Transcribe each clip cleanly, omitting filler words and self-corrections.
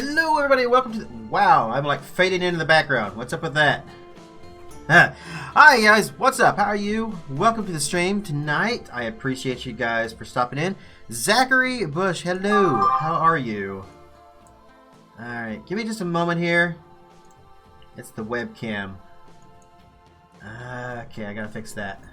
Hello everybody, welcome to wow, I'm like fading into the background. What's up with that? Hi guys, what's up? How are you? Welcome to the stream tonight. I appreciate you guys for stopping in. Zachary Bush, hello. How are you? Alright, give me just a moment here. It's the webcam. Okay, I gotta fix that.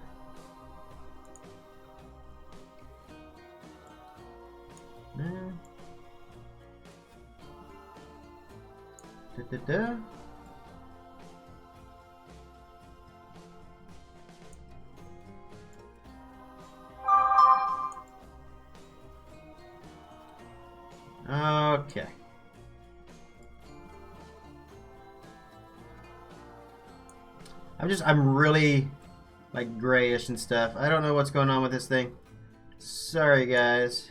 Okay. I'm really like grayish and stuff. I don't know what's going on with this thing. Sorry guys.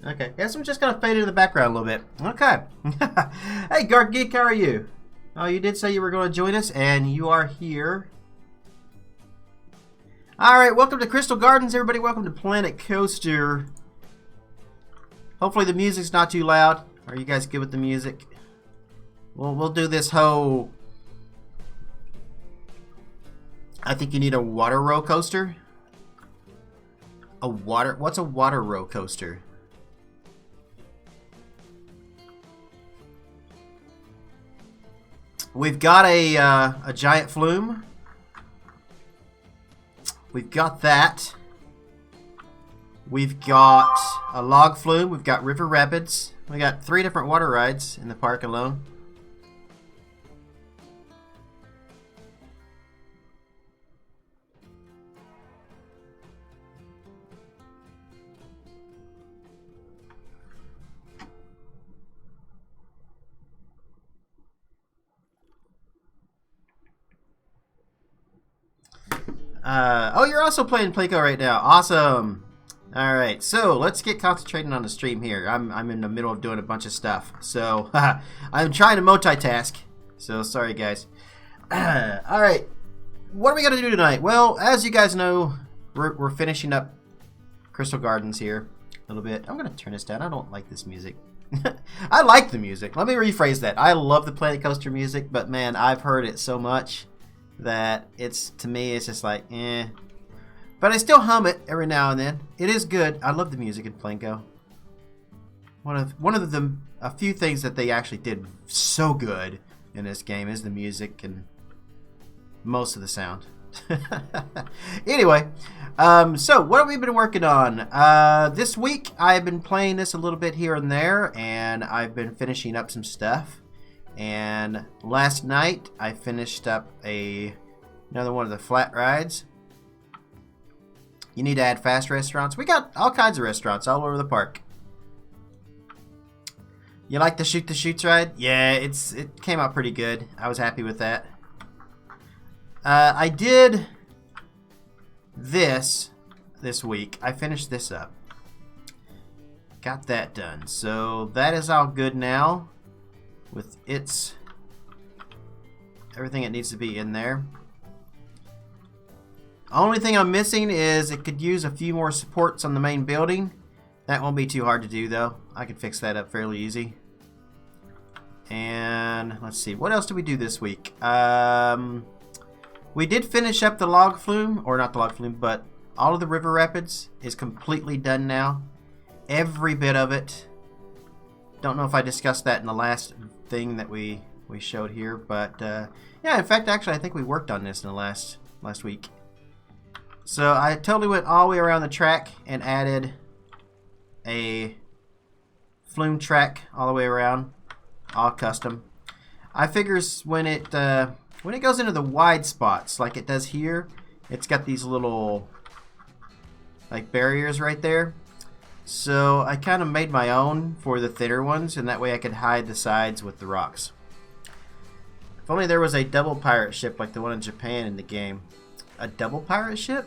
Okay, guess I'm just gonna fade into the background a little bit. Okay. Hey, Garg Geek, how are you? Oh, you did say you were going to join us, and you are here. Alright, welcome to Crystal Gardens, everybody. Welcome to Planet Coaster. Hopefully the music's not too loud. Are you guys good with the music? We'll do this whole... I think you need a water roller coaster. What's a water roller coaster? We've got a giant flume. We've got that. We've got a log flume. We've got river rapids. We got 3 different water rides in the park alone. Oh, you're also playing Playco right now. Awesome. Alright, so let's get concentrating on the stream here. I'm in the middle of doing a bunch of stuff. So, I'm trying to multitask. So, sorry guys. Alright, what are we going to do tonight? Well, as you guys know, we're finishing up Crystal Gardens here a little bit. I'm going to turn this down. I don't like this music. I like the music. Let me rephrase that. I love the Planet Coaster music, but man, I've heard it so much that to me it's just like but I still hum it every now and then. It is good. I love the music in Plinko. One of a few things that they actually did so good in this game is the music and most of the sound. Anyway, so what have we been working on? This week I've been playing this a little bit here and there, and I've been finishing up some stuff. And last night I finished up another one of the flat rides. You need to add fast restaurants. We got all kinds of restaurants all over the park. You like the shoot the shoots ride? Yeah, it came out pretty good. I was happy with that. I did this week. I finished this up. Got that done. So that is all good now. With everything it needs to be in there. Only thing I'm missing is it could use a few more supports on the main building. That won't be too hard to do though. I can fix that up fairly easy. And let's see, what else did we do this week? We did finish up the log flume, or not the log flume, but all of the river rapids is completely done now. Every bit of it. Don't know if I discussed that in the last thing that we showed here, but yeah, in fact, actually, I think we worked on this in the last week. So I totally went all the way around the track and added a flume track all the way around, all custom. I figures when it goes into the wide spots like it does here, it's got these little like barriers right there. So I kind of made my own for the thinner ones, and that way I could hide the sides with the rocks. If only there was a double pirate ship like the one in Japan in the game. A double pirate ship?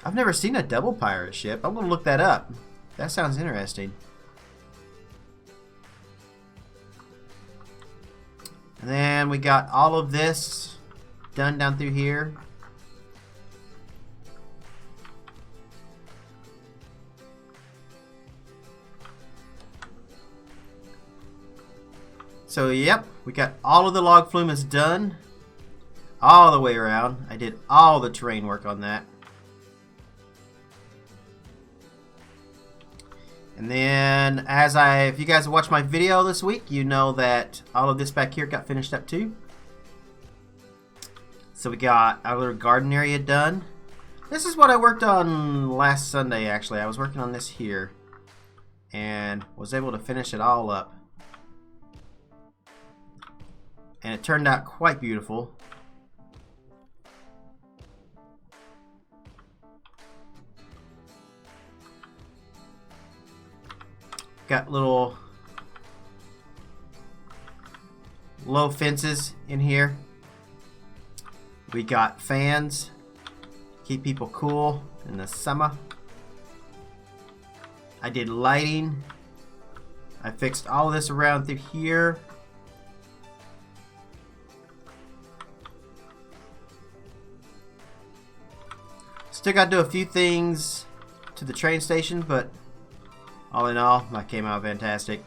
I've never seen a double pirate ship. I'm going to look that up. That sounds interesting. And then we got all of this done down through here. So yep, we got all of the log flumes done. All the way around. I did all the terrain work on that. And then, if you guys watched my video this week, you know that all of this back here got finished up too. So we got our little garden area done. This is what I worked on last Sunday, actually. I was working on this here and was able to finish it all up. And it turned out quite beautiful. Got little low fences in here. We got fans, keep people cool in the summer. I did lighting. I fixed all of this around through here. Still got to do a few things to the train station, but all in all, that came out fantastic.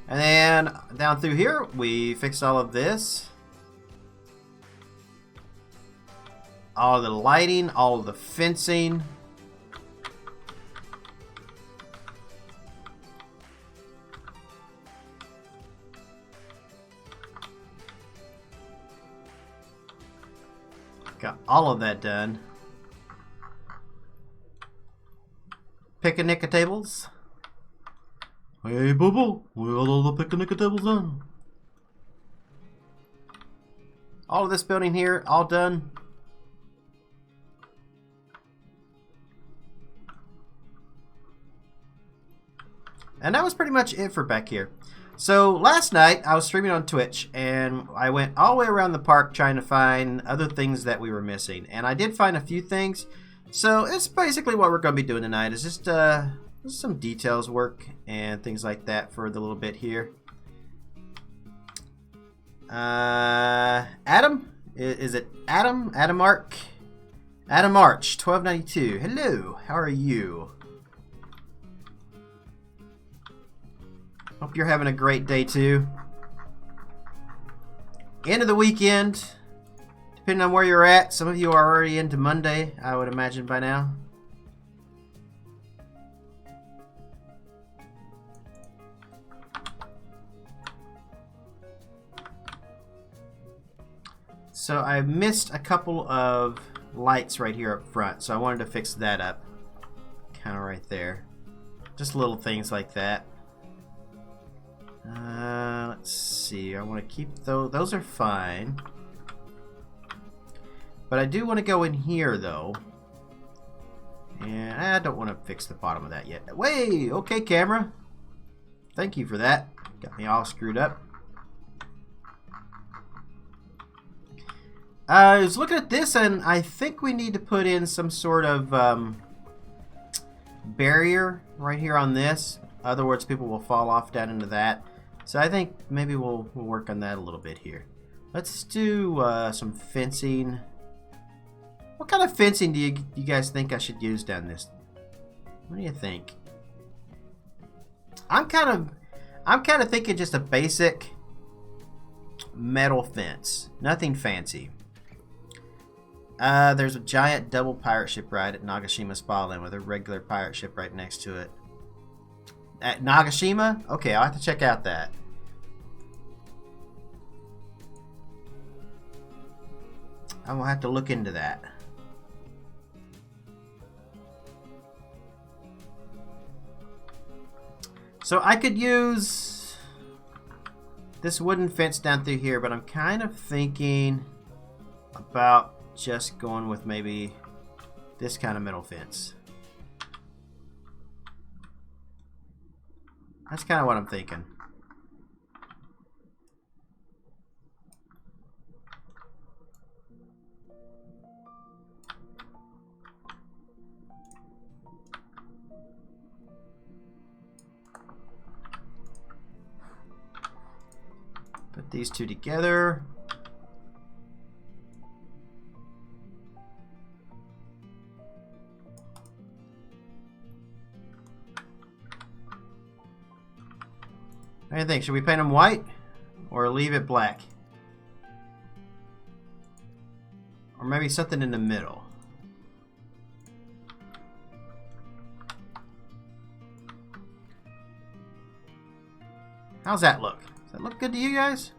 And then down through here, we fixed all of this. All of the lighting, all of the fencing. Got all of that done. Picnic tables. Hey, boo-boo, we got all the picnic tables done. All of this building here, all done. And that was pretty much it for back here. So last night I was streaming on Twitch and I went all the way around the park trying to find other things that we were missing. And I did find a few things. So it's basically what we're going to be doing tonight is just some details work and things like that for the little bit here. Adam? Is it Adam? Adam Arch, 1292. Hello, how are you? Hope you're having a great day too. End of the weekend. Depending on where you're at, some of you are already into Monday, I would imagine by now. So I missed a couple of lights right here up front, so I wanted to fix that up. Kind of right there. Just little things like that. Let's see. I want to keep those. Those are fine. But I do want to go in here, though. And I don't want to fix the bottom of that yet. Way! Okay, camera. Thank you for that. Got me all screwed up. I was looking at this, and I think we need to put in some sort of barrier right here on this. In other words, people will fall off down into that. So I think maybe we'll work on that a little bit here. Let's do some fencing. What kind of fencing do you guys think I should use down this? What do you think? I'm kind of thinking just a basic metal fence. Nothing fancy. There's a giant double pirate ship ride at Nagashima Spa Land with a regular pirate ship right next to it. At Nagashima? Okay, I'll have to check out that. I will have to look into that. So I could use this wooden fence down through here, but I'm kind of thinking about just going with maybe this kind of metal fence. That's kind of what I'm thinking. Put these two together. What do you think? Should we paint them white or leave it black? Or maybe something in the middle. How's that look? Does that look good to you guys?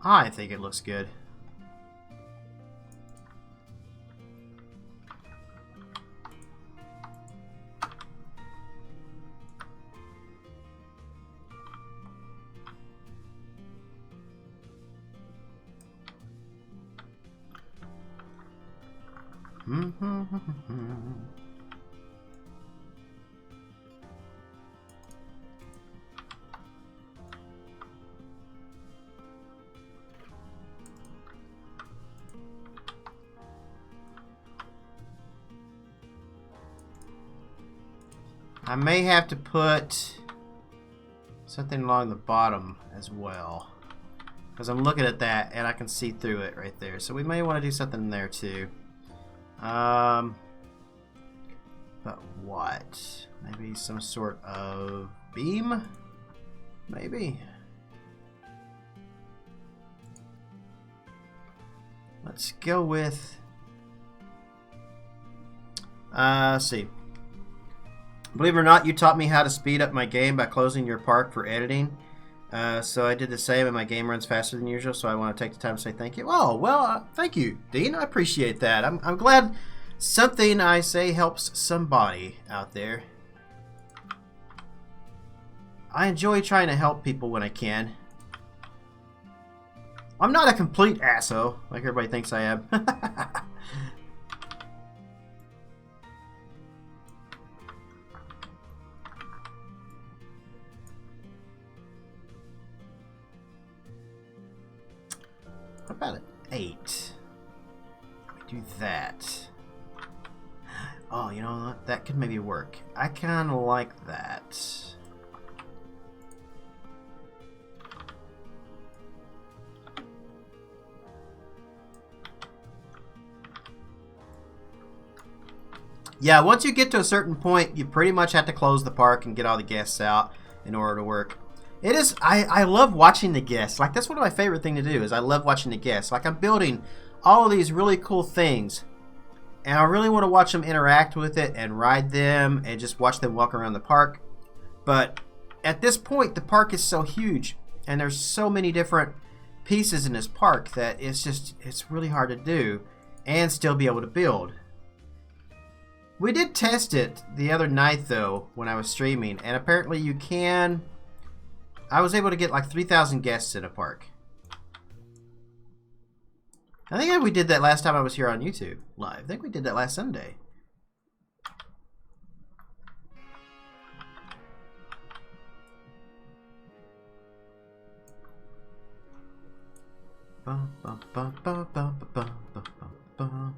I think it looks good. I may have to put something along the bottom as well, because I'm looking at that and I can see through it right there. So we may want to do something there too. But what? Maybe some sort of beam? Maybe. Let's go with... let's see. Believe it or not, you taught me how to speed up my game by closing your park for editing. So I did the same, and my game runs faster than usual, so I want to take the time to say thank you. Oh, well, thank you, Dean. I appreciate that. I'm glad something I say helps somebody out there. I enjoy trying to help people when I can. I'm not a complete asshole, like everybody thinks I am. What about an 8? Do that. Oh, you know what? That could maybe work. I kind of like that. Yeah, once you get to a certain point, you pretty much have to close the park and get all the guests out in order to work. It is, I love watching the guests. Like, that's one of my favorite things to do, is I love watching the guests. Like, I'm building all of these really cool things, and I really want to watch them interact with it and ride them and just watch them walk around the park. But at this point, the park is so huge, and there's so many different pieces in this park that it's really hard to do and still be able to build. We did test it the other night, though, when I was streaming, and apparently you can... I was able to get like 3,000 guests in a park. I think we did that last time I was here on YouTube live. I think we did that last Sunday. Bum, bum, bum, bum, bum, bum, bum, bum.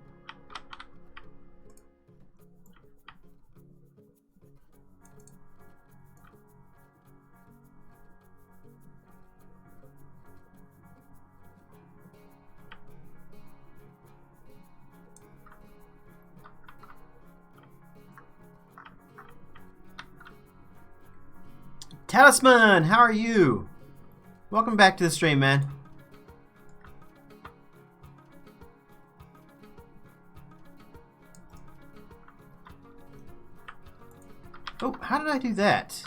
Talisman, how are you? Welcome back to the stream, man. Oh, how did I do that?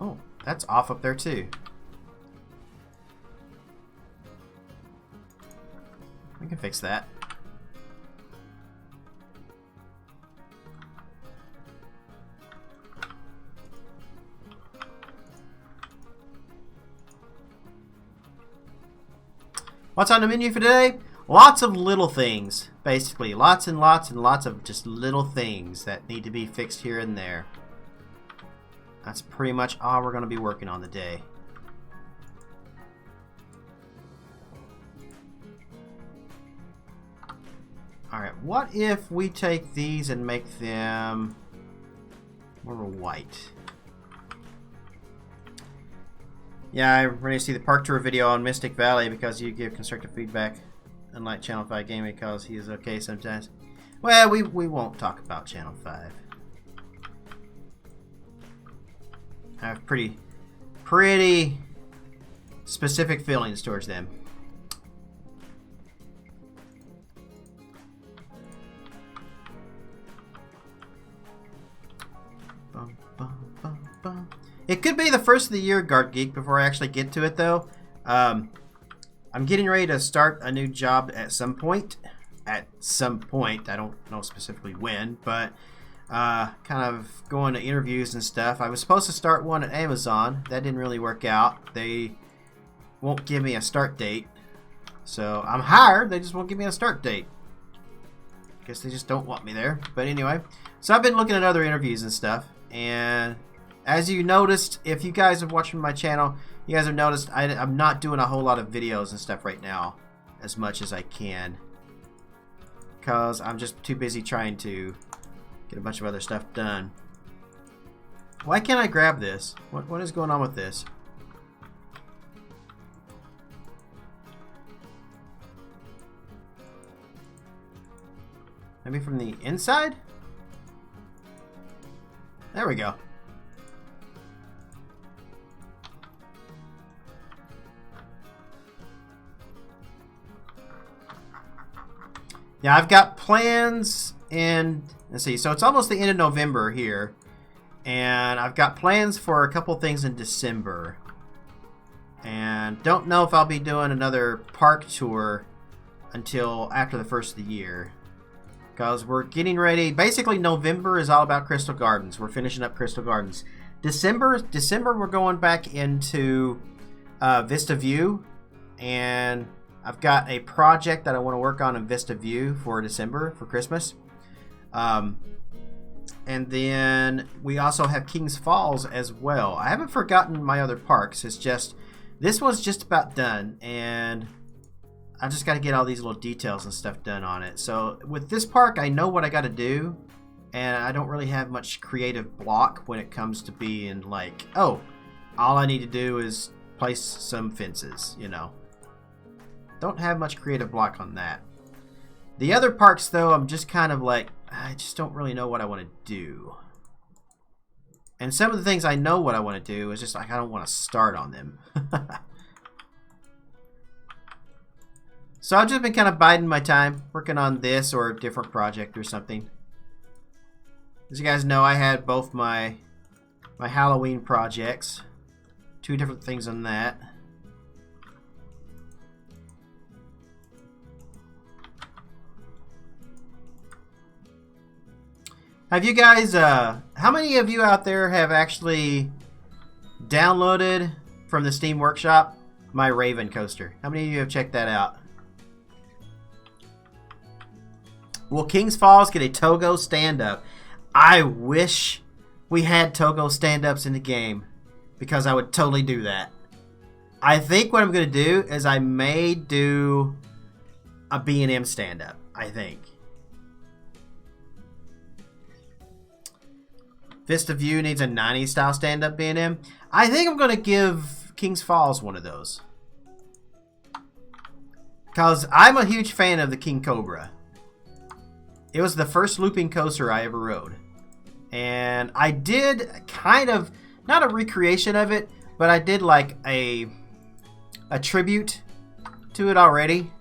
Oh, that's off up there too. We can fix that. What's on the menu for today? Lots of little things, basically. Lots and lots and lots of just little things that need to be fixed here and there. That's pretty much all we're going to be working on today. Alright, what if we take these and make them more white? Yeah, I'm ready to see the park tour video on Mystic Valley because you give constructive feedback, unlike Channel 5 Gaming, because he is okay sometimes. Well, we won't talk about Channel 5. I have pretty specific feelings towards them. It could be the first of the year, Guard Geek, before I actually get to it, though. I'm getting ready to start a new job at some point. At some point. I don't know specifically when, but kind of going to interviews and stuff. I was supposed to start one at Amazon. That didn't really work out. They won't give me a start date. So I'm hired. They just won't give me a start date. Guess they just don't want me there. But anyway, so I've been looking at other interviews and stuff, and as you noticed, if you guys are watching my channel, you guys have noticed I'm not doing a whole lot of videos and stuff right now as much as I can, because I'm just too busy trying to get a bunch of other stuff done. Why can't I grab this? What is going on with this? Maybe from the inside? There we go. Yeah, I've got plans in, let's see, so it's almost the end of November here, and I've got plans for a couple things in December, and don't know if I'll be doing another park tour until after the first of the year, because we're getting ready. Basically, November is all about Crystal Gardens. We're finishing up Crystal Gardens. December we're going back into Vista View, and I've got a project that I want to work on in Vista View for December, for Christmas. And then we also have Kings Falls as well. I haven't forgotten my other parks. It's just, this one's just about done, and I just got to get all these little details and stuff done on it. So with this park, I know what I got to do, and I don't really have much creative block when it comes to being like, oh, all I need to do is place some fences, you know. Don't have much creative block on that. The other parks, though, I'm just kind of like, I just don't really know what I want to do. And some of the things I know what I want to do is just like I don't want to start on them. So I've just been kind of biding my time, working on this or a different project or something. As you guys know, I had both my Halloween projects. 2 different things on that. Have you guys, how many of you out there have actually downloaded from the Steam Workshop my Raven coaster? How many of you have checked that out? Will Kings Falls get a Togo stand-up? I wish we had Togo stand-ups in the game, because I would totally do that. I think what I'm going to do is I may do a B&M stand-up, I think. Vista View needs a 90s style stand-up B&M. I think I'm going to give Kings Falls one of those, because I'm a huge fan of the King Cobra. It was the first looping coaster I ever rode. And I did kind of, not a recreation of it, but I did like a tribute to it already.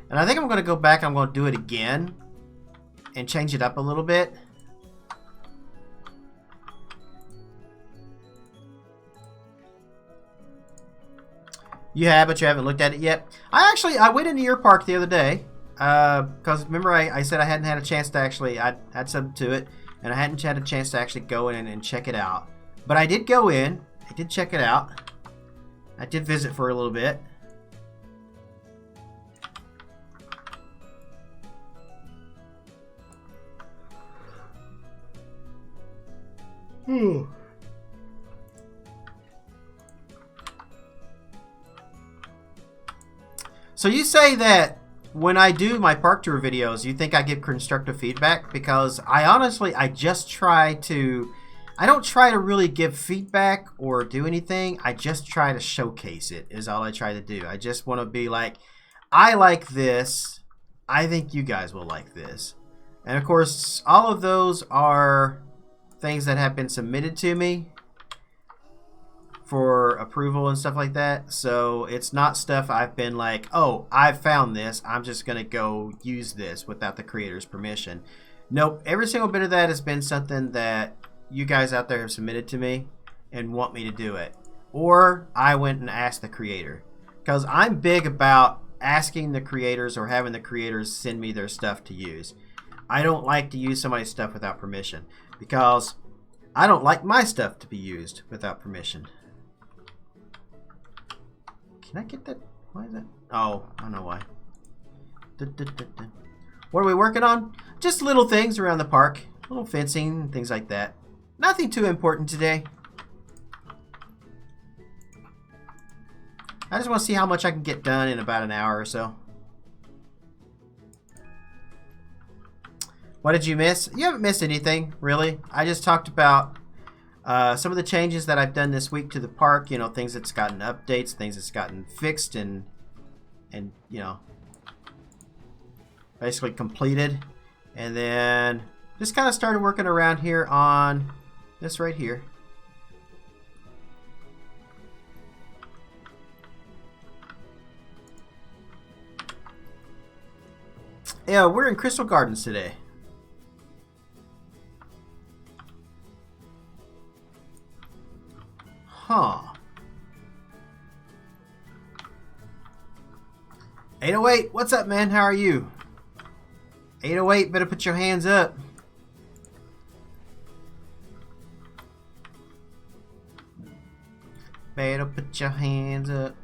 And I think I'm going to go back, I'm going to do it again and change it up a little bit. You have, but you haven't looked at it yet. I went into your park the other day, because remember I said I hadn't had a chance to actually, I had something to it, and I hadn't had a chance to actually go in and check it out. But I did go in, I did check it out, I did visit for a little bit. So you say that when I do my park tour videos, you think I give constructive feedback? Because I just try to, I don't try to really give feedback or do anything. I just try to showcase it is all I try to do. I just want to be like, I like this. I think you guys will like this. And of course, all of those are things that have been submitted to me for approval and stuff like that. So it's not stuff I've been like, oh, I've found this, I'm just gonna go use this without the creator's permission. Nope, every single bit of that has been something that you guys out there have submitted to me and want me to do it, or I went and asked the creator, because I'm big about asking the creators or having the creators send me their stuff to use. I don't like to use somebody's stuff without permission, because I don't like my stuff to be used without permission. Can I get that? Why is that? Oh, I know why. What are we working on? Just little things around the park. Little fencing, things like that. Nothing too important today. I just want to see how much I can get done in about an hour or so. What did you miss? You haven't missed anything, really. I just talked about some of the changes that I've done this week to the park, you know, things that's gotten updates, things that's gotten fixed and you know, basically completed. And then just kind of started working around here on this right here. Yeah, we're in Crystal Gardens today. Huh. 808, what's up, man? How are you? 808, better put your hands up. Better put your hands up.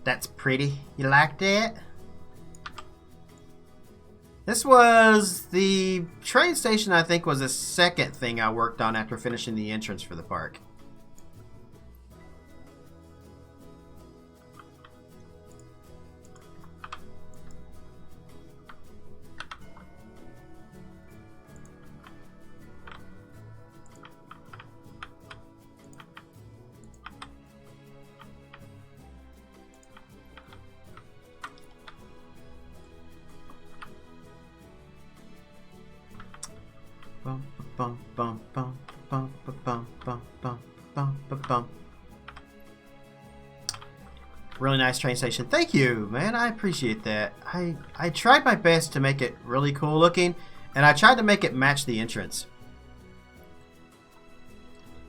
That's pretty. You like that? This was the train station, I think, was the second thing I worked on after finishing the entrance for the park. Bum, bum, bum, bum, bum, bum, bum, bum, bum, bum. Really nice train station. Thank you, man. I appreciate that. I tried my best to make it really cool looking, and I tried to make it match the entrance.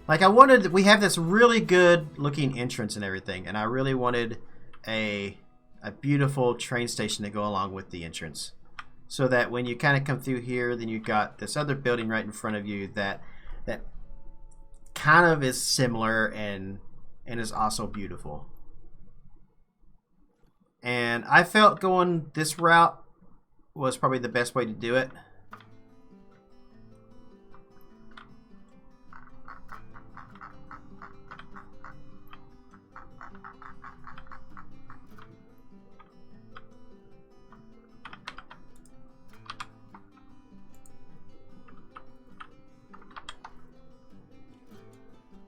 Like, we have this really good looking entrance and everything, and I really wanted a beautiful train station to go along with the entrance. So that when you kind of come through here, then you've got this other building right in front of you that kind of is similar and is also beautiful. And I felt going this route was probably the best way to do it.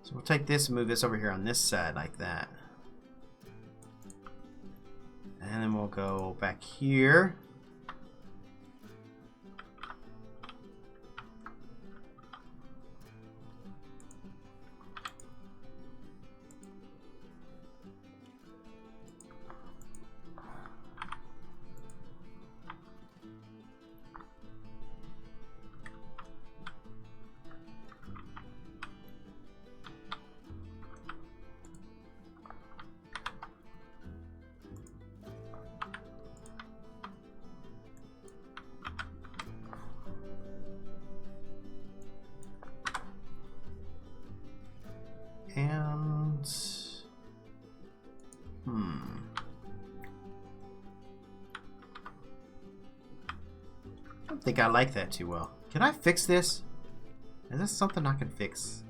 So we'll take this and move this over here on this side like that. And then we'll go back here. And I don't think I like that too well. Can I fix this? Is this something I can fix?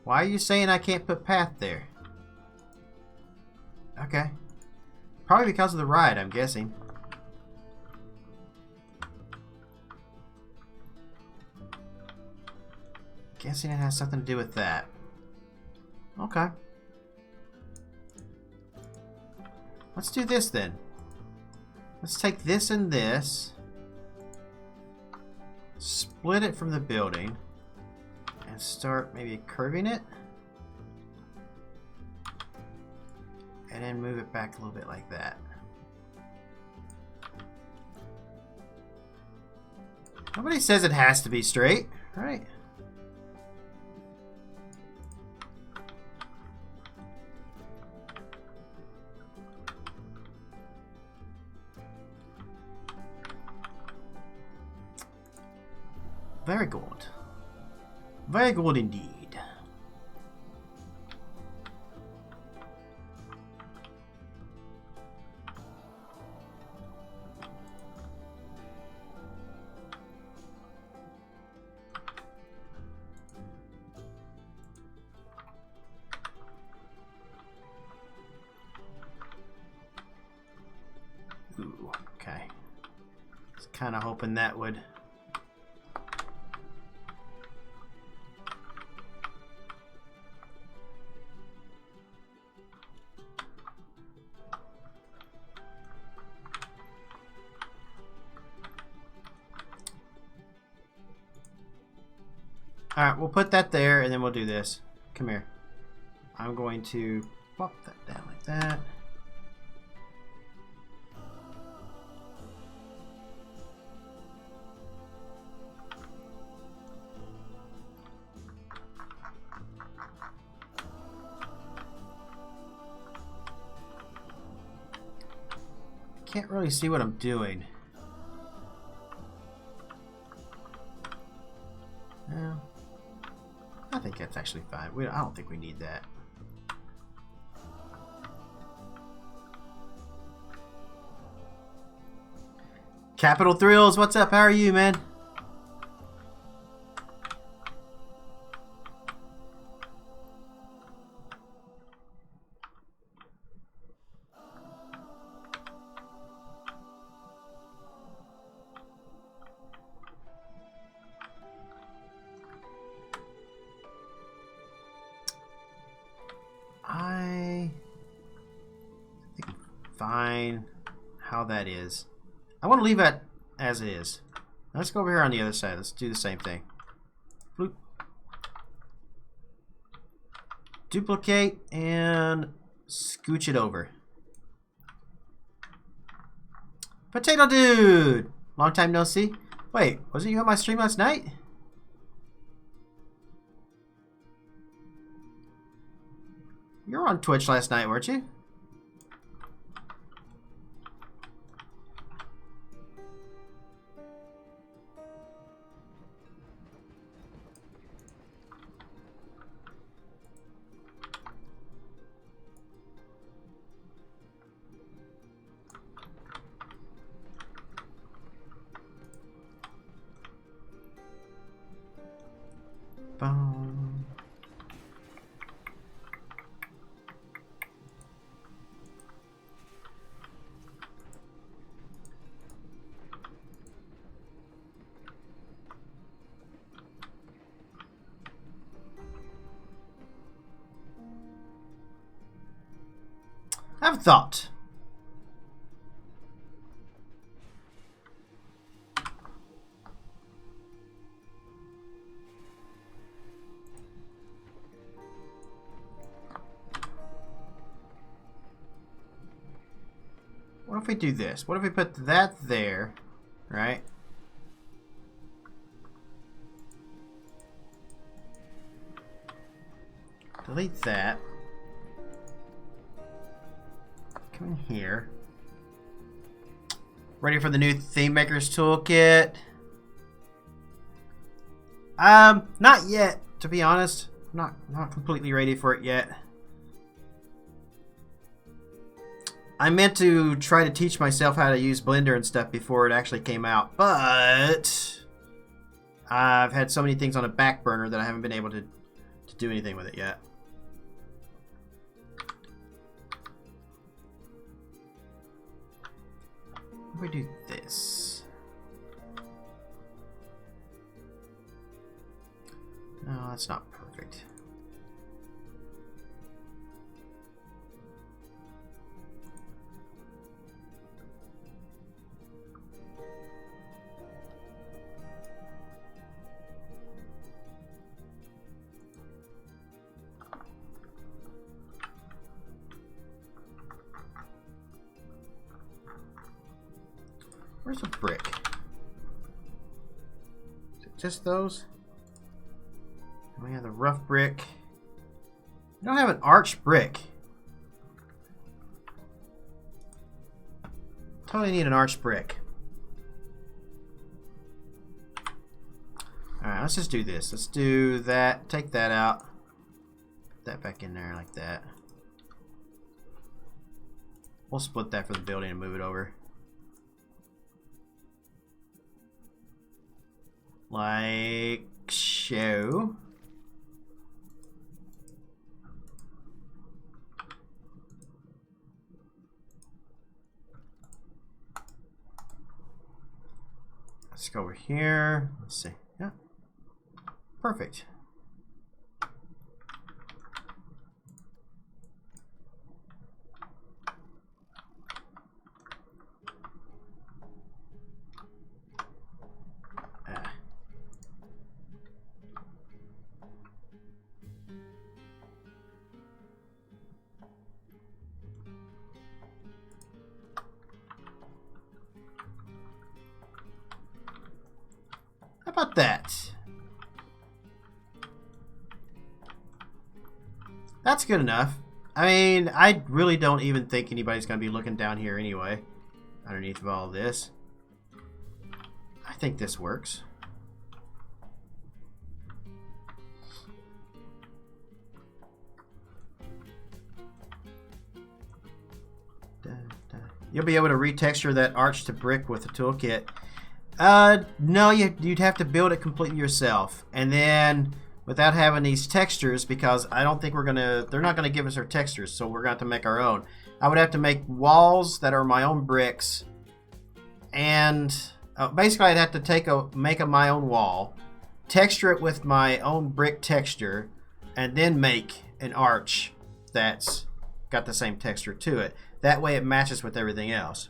Why are you saying I can't put path there? Okay. Probably because of the ride, I'm guessing. Guessing it has something to do with that. Okay. Let's do this then. Let's take this and this. Split it from the building. And start maybe curving it. And then move it back a little bit like that. Nobody says it has to be straight, right? Very good. Very good indeed. Ooh, okay. Just kind of hoping that would... Alright, we'll put that there and then we'll do this. Come here. I'm going to pop that down like that. Can't really see what I'm doing. Yeah. I think that's actually fine. I don't think we need that. Capital Thrills, what's up? How are you, man? I think fine how that is. I want to leave that as it is. Let's go over here on the other side. Let's do the same thing. Bloop. Duplicate and scooch it over. Potato Dude! Long time no see. Wait, wasn't you on my stream last night? You were on Twitch last night, weren't you? Boom. Have a thought. What if we do this? What if we put that there, right? Delete that. Come in here. Ready for the new Theme Maker's Toolkit? Not yet, to be honest. Not completely ready for it yet. I meant to try to teach myself how to use Blender and stuff before it actually came out, but I've had so many things on a back burner that I haven't been able to to do anything with it yet. We do this. No, that's not perfect. Where's a brick? Is it just those? And we have the rough brick. We don't have an arched brick. Totally need an arched brick. Alright, let's just do this. Let's do that. Take that out. Put that back in there like that. We'll split that for the building and move it over. Like so. Let's go over here. Let's see. Yeah. Perfect. How about that? That's good enough. I mean, I really don't even think anybody's going to be looking down here anyway. Underneath of all of this. I think this works. You'll be able to retexture that arch to brick with the toolkit. No, you'd have to build it completely yourself. And then, without having these textures, because I don't think they're not gonna give us our textures, so we're gonna have to make our own. I would have to make walls that are my own bricks. And basically I'd have to make my own wall, texture it with my own brick texture, and then make an arch that's got the same texture to it. That way it matches with everything else.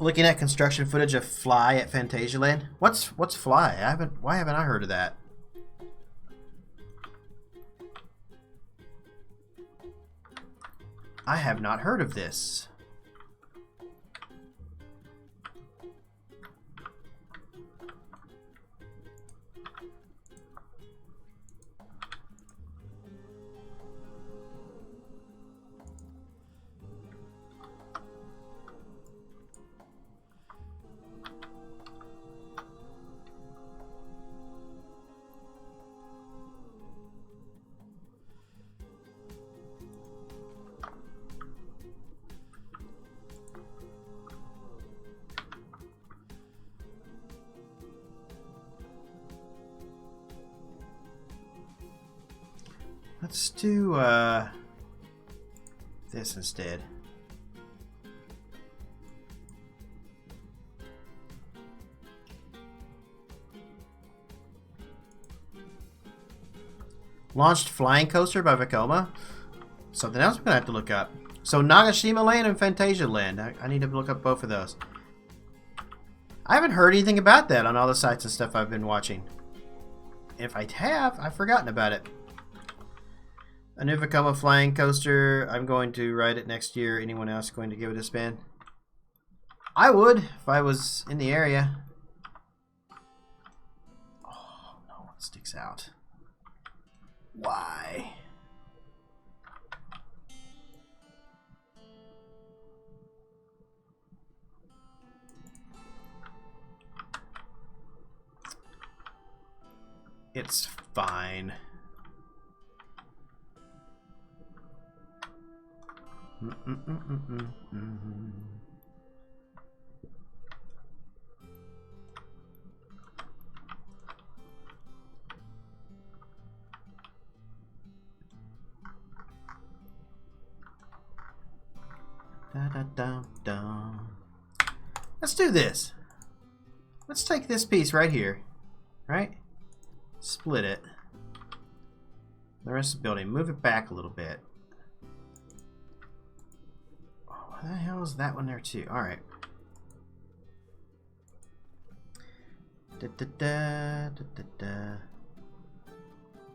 Looking at construction footage of Fly at Phantasialand. What's Fly? Why haven't I heard of that? I have not heard of this. Let's do this instead. Launched Flying Coaster by Vekoma. Something else I'm gonna have to look up. So Nagashima Land and Phantasialand. I need to look up both of those. I haven't heard anything about that on all the sites and stuff I've been watching. If I have, I've forgotten about it. A new Vekoma Flying Coaster. I'm going to ride it next year. Anyone else going to give it a spin? I would if I was in the area. Oh no, it sticks out. Why? It's fine. Let's do this. Let's take this piece right here, right? Split it. The rest of the building, move it back a little bit. Oh, what the hell is that one there too? All right.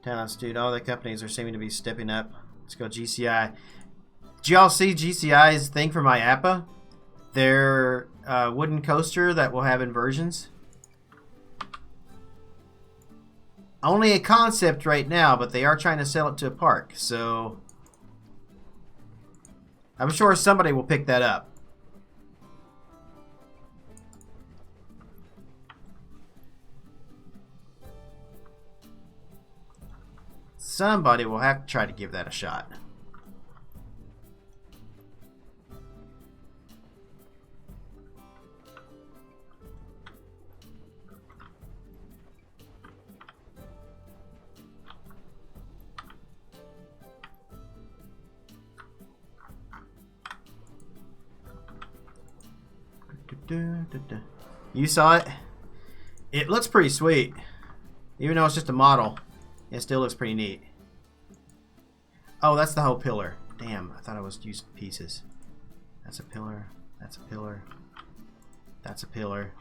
Talents, dude. All the companies are seeming to be stepping up. Let's go GCI. Did y'all see GCI's thing for my APA? Their wooden coaster that will have inversions. Only a concept right now, but they are trying to sell it to a park. So I'm sure somebody will pick that up. Somebody will have to try to give that a shot. You saw it? It looks pretty sweet. Even though it's just a model, it still looks pretty neat. Oh, that's the whole pillar. Damn, I thought I was using pieces. That's a pillar. That's a pillar. That's a pillar.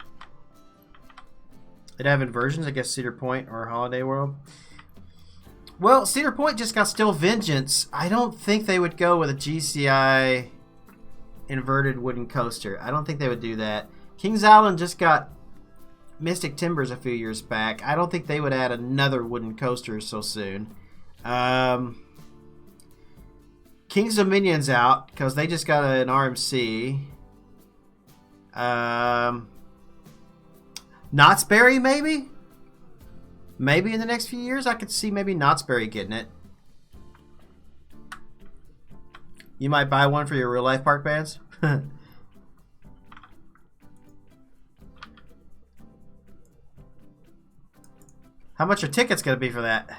It have inversions, I guess Cedar Point or Holiday World. Well, Cedar Point just got Still Vengeance. I don't think they would go with a GCI inverted wooden coaster. I don't think they would do that. Kings Island just got Mystic Timbers a few years back. I don't think they would add another wooden coaster so soon. King's Dominion's out because they just got an RMC. Knott's Berry, maybe? Maybe in the next few years I could see maybe Knott's Berry getting it. You might buy one for your real life park bands. How much are tickets going to be for that?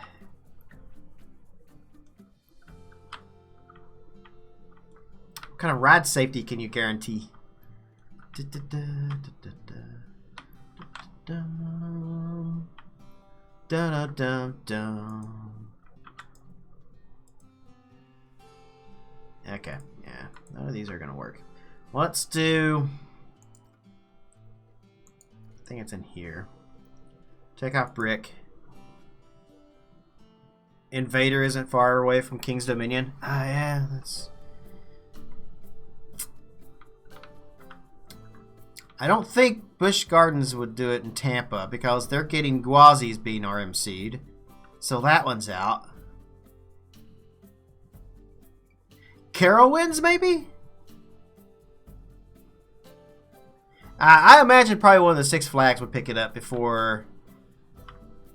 What kind of ride safety can you guarantee? Okay, yeah, none of these are going to work. Let's do... I think it's in here. Take off brick. Invader isn't far away from King's Dominion. Ah, yeah, that's... I don't think Busch Gardens would do it in Tampa because they're getting Guazzi's being RMC'd. So that one's out. Carowinds, maybe? I imagine probably one of the Six Flags would pick it up before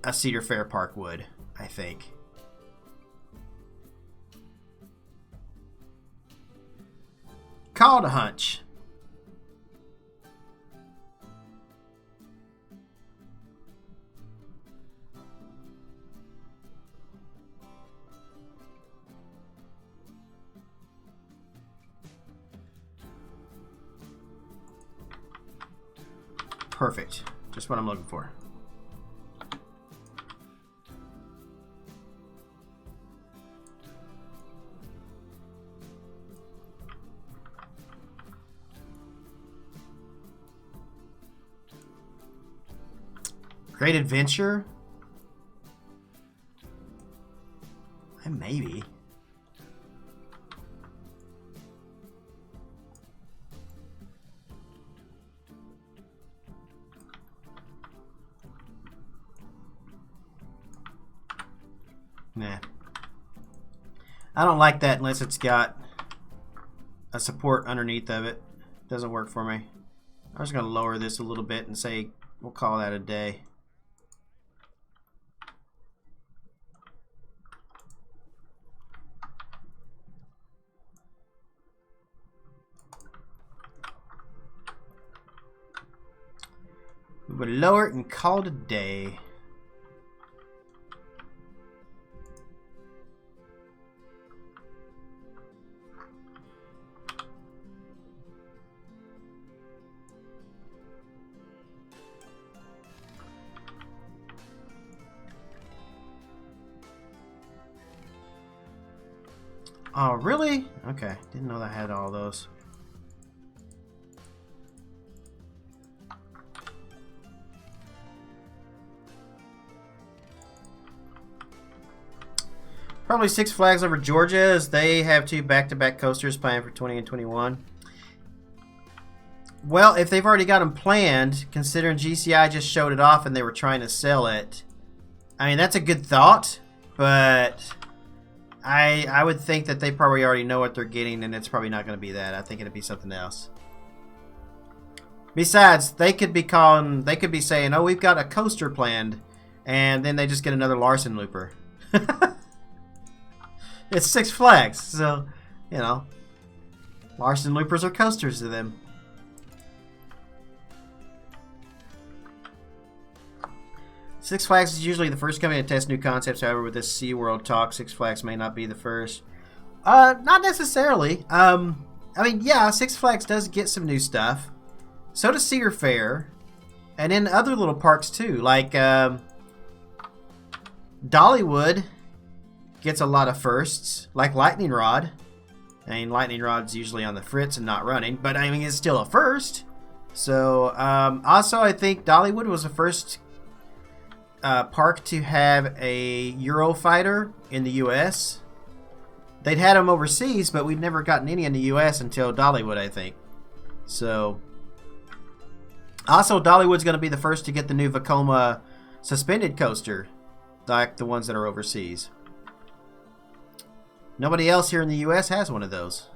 a Cedar Fair Park would, I think. Call to hunch. Perfect. Just what I'm looking for. Great Adventure? Maybe. Nah. I don't like that unless it's got a support underneath of it. Doesn't work for me. I'm just going to lower this a little bit and say we'll call that a day. We would lower it and call it a day. Oh, really? Okay. Didn't know that had all those. Probably Six Flags over Georgia, as they have 2 back-to-back coasters planned for 20 and 21. Well, if they've already got them planned, considering GCI just showed it off and they were trying to sell it, I mean, that's a good thought, but I would think that they probably already know what they're getting, and it's probably not going to be that. I think it'd be something else. Besides, they could be saying, "Oh, we've got a coaster planned," and then they just get another Larson looper. It's Six Flags, so, you know, Larson loopers are coasters to them. Six Flags is usually the first company to test new concepts. However, with this SeaWorld talk, Six Flags may not be the first. Not necessarily. I mean, yeah, Six Flags does get some new stuff. So does Cedar Fair. And in other little parks, too. Like, Dollywood gets a lot of firsts. Like Lightning Rod. I mean, Lightning Rod's usually on the fritz and not running. But, I mean, it's still a first. So, also, I think Dollywood was the first park to have a Eurofighter in the U.S. They'd had them overseas, but we'd never gotten any in the U.S. until Dollywood, I think. So, also, Dollywood's going to be the first to get the new Vekoma suspended coaster, like the ones that are overseas. Nobody else here in the U.S. has one of those.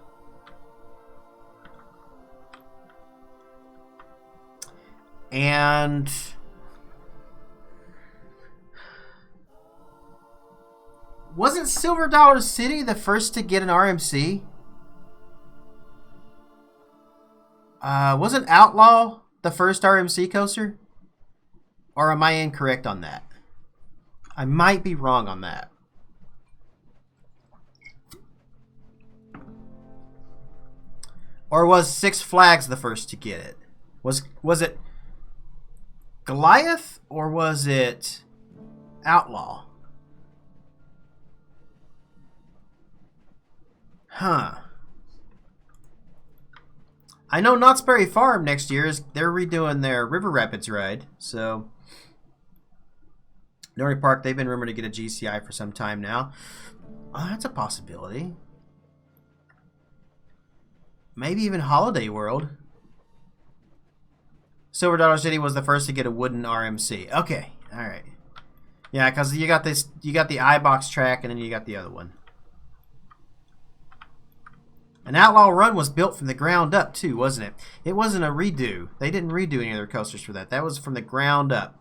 And wasn't Silver Dollar City the first to get an RMC? Wasn't Outlaw the first RMC coaster? Or am I incorrect on that? I might be wrong on that. Or was Six Flags the first to get it? Was it Goliath or was it Outlaw? Huh. I know Knott's Berry Farm next year they're redoing their River Rapids ride, so Norrie Park, they've been rumored to get a GCI for some time now. Oh, that's a possibility. Maybe even Holiday World. Silver Dollar City was the first to get a wooden RMC. Okay, all right. Yeah, because you got the iBox track and then you got the other one. An Outlaw Run was built from the ground up too, wasn't it? It wasn't a redo. They didn't redo any of their coasters for that. That was from the ground up.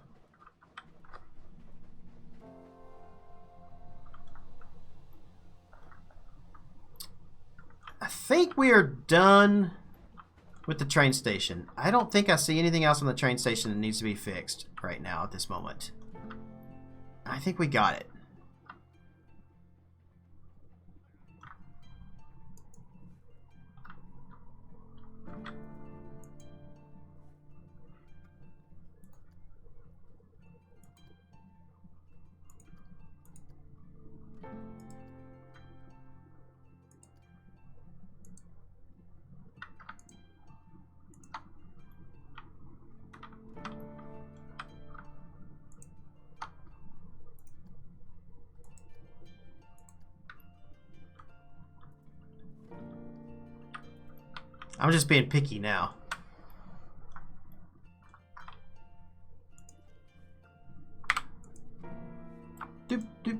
I think we are done with the train station. I don't think I see anything else on the train station that needs to be fixed right now at this moment. I think we got it. I'm just being picky now. Doop, doop.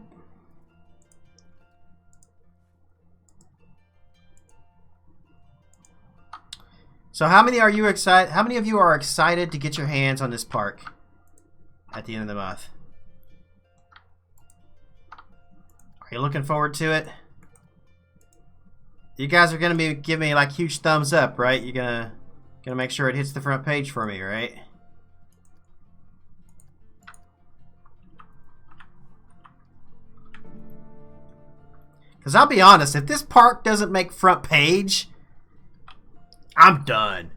So how many are you excited? How many of you are excited to get your hands on this park at the end of the month? Are you looking forward to it? You guys are gonna be giving me like huge thumbs up, right? You're gonna make sure it hits the front page for me, right? Because I'll be honest, if this park doesn't make front page, I'm done.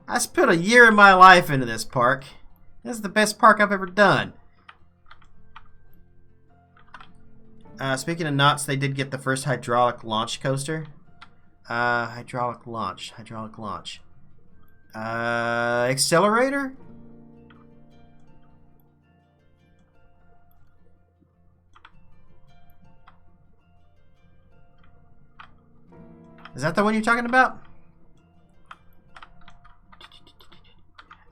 I spent a year of my life into this park. This is the best park I've ever done. Speaking of knots, they did get the first hydraulic launch coaster. Hydraulic launch. Accelerator? Is that the one you're talking about?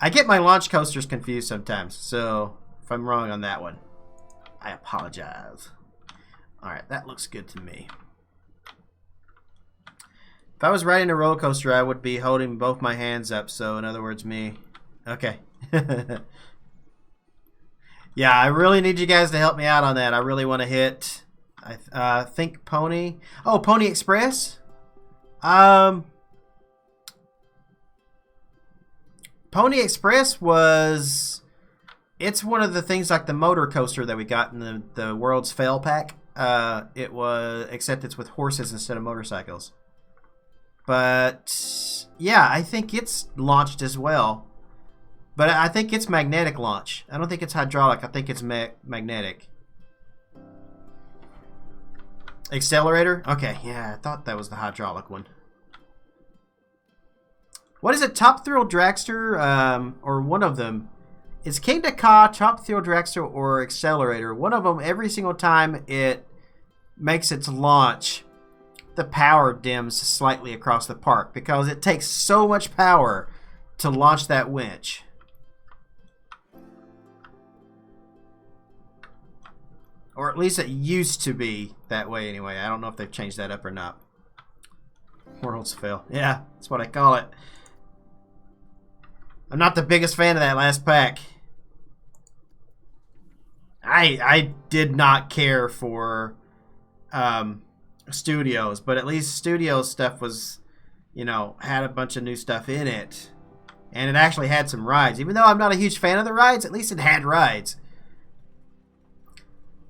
I get my launch coasters confused sometimes, so if I'm wrong on that one, I apologize. Alright, that looks good to me. If I was riding a roller coaster, I would be holding both my hands up, so in other words, me. Okay. Yeah, I really need you guys to help me out on that. I really want to hit, I think Pony. Oh, Pony Express? Pony Express was... It's one of the things like the motor coaster that we got in the World's Fail pack. It was... Except it's with horses instead of motorcycles. But... Yeah, I think it's launched as well. But I think it's magnetic launch. I don't think it's hydraulic. I think it's magnetic. Accelerator? Okay, yeah, I thought that was the hydraulic one. What is it? Top Thrill Dragster, or one of them. It's Kingda Ka, Top Thrill Dragster, or Accelerator. One of them, every single time it makes its launch, the power dims slightly across the park because it takes so much power to launch that winch. Or at least it used to be that way anyway. I don't know if they've changed that up or not. World's Fail. Yeah, that's what I call it. I'm not the biggest fan of that last pack. I did not care for Studios, but at least Studios stuff was, you know, had a bunch of new stuff in it. And it actually had some rides. Even though I'm not a huge fan of the rides, at least it had rides.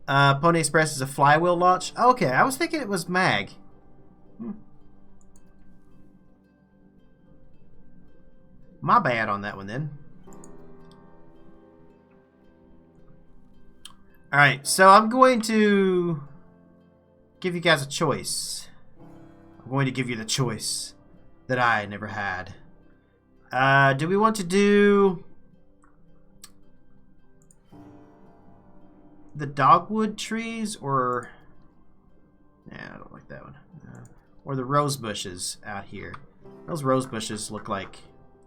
Pony Express is a flywheel launch. Okay, I was thinking it was mag. My bad on that one then. Alright, so I'm going to give you guys a choice. I'm going to give you the choice that I never had. Do we want to do the dogwood trees or... Nah, I don't like that one. Or the rose bushes out here. Those rose bushes look like...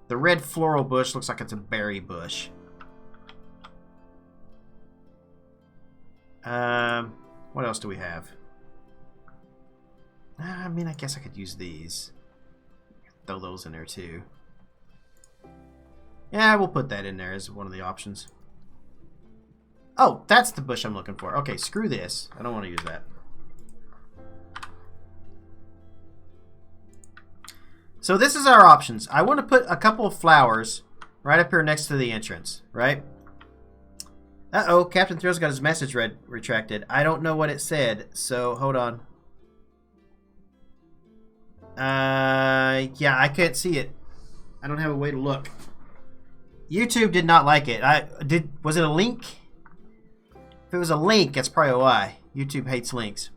The red floral bush looks like it's a berry bush. What else do we have? I mean, I guess I could use these. Throw those in there too. Yeah, we'll put that in there as one of the options. Oh, that's the bush I'm looking for. Okay, screw this. I don't want to use that. So this is our options. I want to put a couple of flowers right up here next to the entrance, right? Uh-oh, Captain Thrill's got his message retracted. I don't know what it said, so hold on. Yeah, I can't see it. I don't have a way to look. YouTube did not like it. Was it a link? If it was a link, that's probably why. YouTube hates links.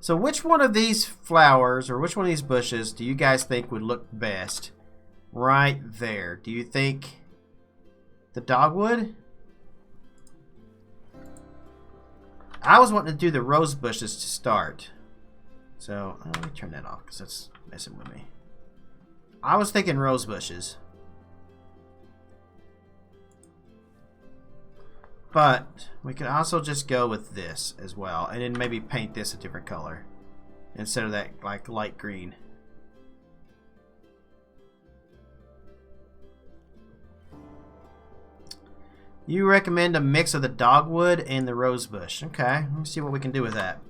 So which one of these flowers or which one of these bushes do you guys think would look best? Right there. Do you think the dogwood? I was wanting to do the rose bushes to start. So let me turn that off because that's messing with me. I was thinking rose bushes. But we could also just go with this as well. And then maybe paint this a different color. Instead of that like light green. You recommend a mix of the dogwood and the rose bush. Okay, let me see what we can do with that.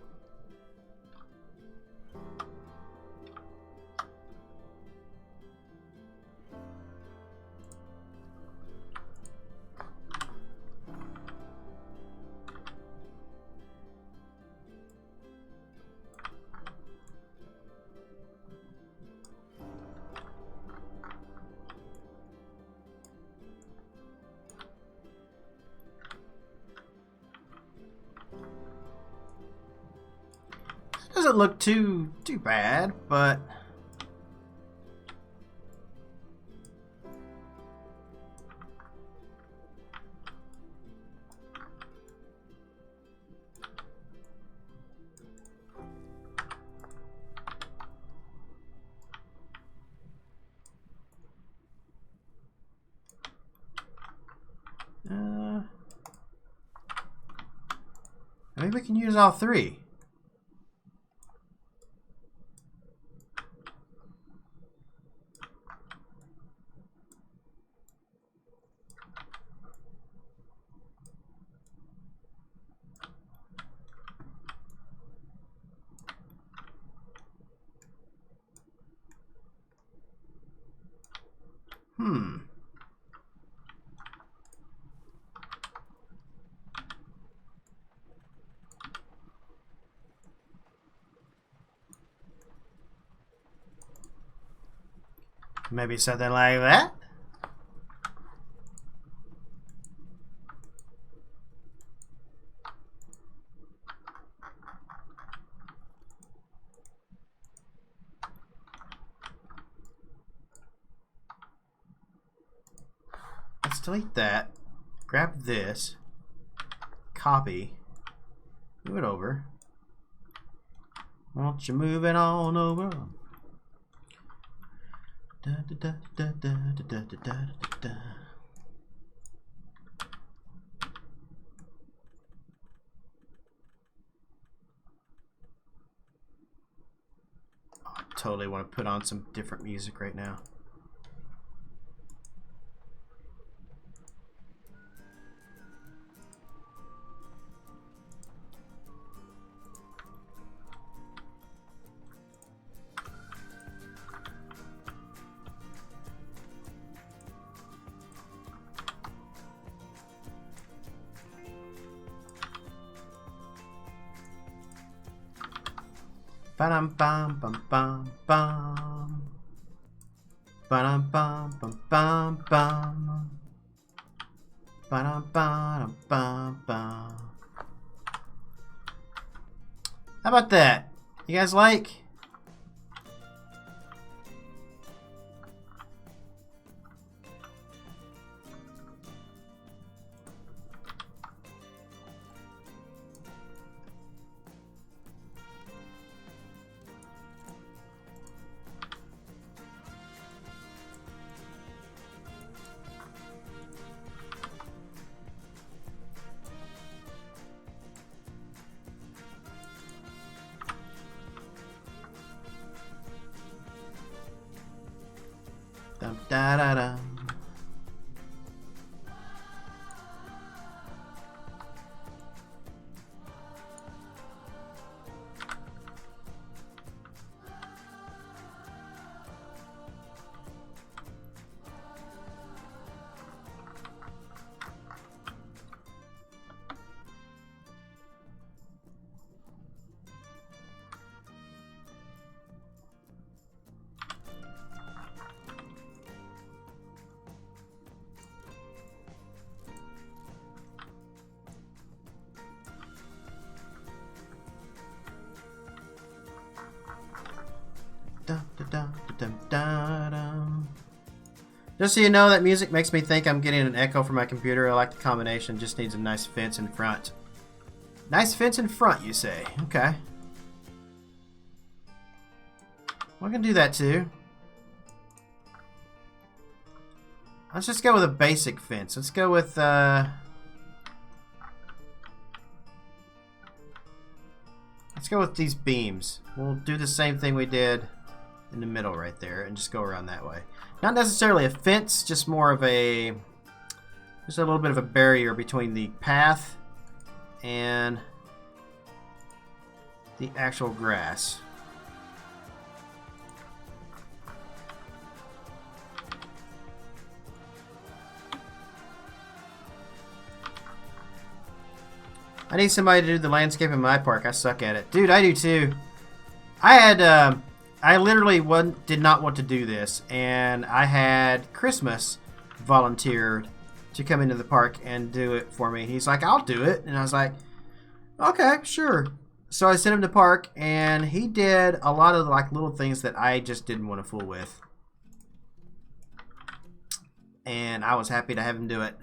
doesn't look too bad, but maybe we can use all three. Maybe something like that. Let's delete that. Grab this. Copy. Move it over. Won't you move it on over? Da, da, da, da, da, da, da, da, da. Oh, I totally want to put on some different music right now. Ba-dum bum bum bum bum. Ba-dum bum bum bum bum. Ba-dum bum bum bum. How about that? You guys like? Dum da da da. Just so you know, that music makes me think I'm getting an echo from my computer. I like the combination. Just needs a nice fence in front. Nice fence in front, you say? Okay. We're gonna do that too. Let's just go with a basic fence. Let's go with let's go with these beams. We'll do the same thing we did in the middle right there and just go around that way. Not necessarily a fence, just more of a, just a little bit of a barrier between the path and the actual grass. I need somebody to do the landscape in my park. I suck at it. Dude, I do too. I literally did not want to do this, and I had Christmas volunteered to come into the park and do it for me. He's like, I'll do it. And I was like, okay, sure. So I sent him to park, and he did a lot of like little things that I just didn't want to fool with. And I was happy to have him do it.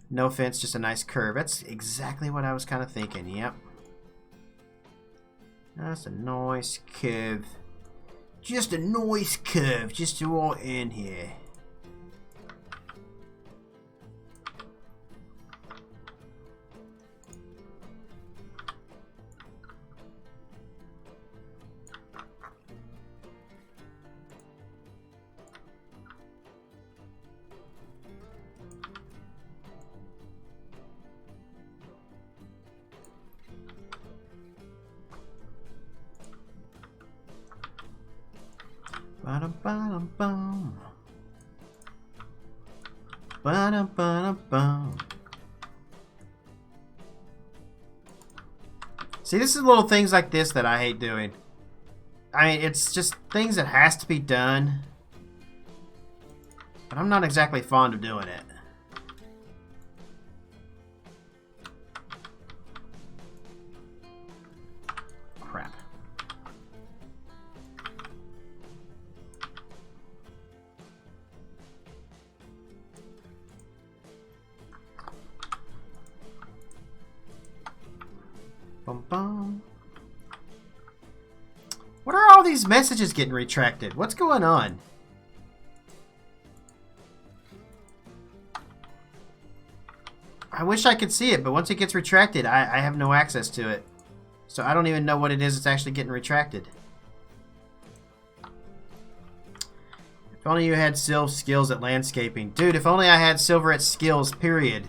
No offense, just a nice curve. That's exactly what I was kind of thinking. Yep. That's a nice curve. Just a nice curve, just to all in here. Ba-dum-ba-dum-bum. Ba-dum-ba-dum-bum. See, this is little things like this that I hate doing. I mean, it's just things that has to be done. But I'm not exactly fond of doing it. Crap. Bum bum. What are all these messages getting retracted? What's going on? I wish I could see it, but once it gets retracted, I have no access to it. So I don't even know what it is that's actually getting retracted. If only you had Silv skills at landscaping. Dude, if only I had Silver at skills, period.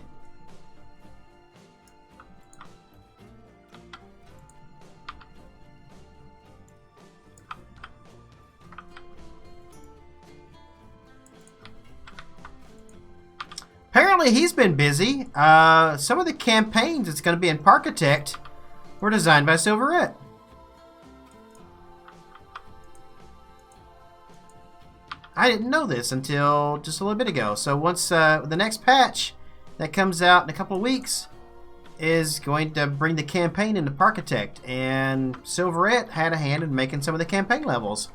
Apparently he's been busy. Some of the campaigns that's going to be in Parkitect were designed by Silverette. I didn't know this until just a little bit ago. So once the next patch that comes out in a couple of weeks is going to bring the campaign into Parkitect, and Silverette had a hand in making some of the campaign levels.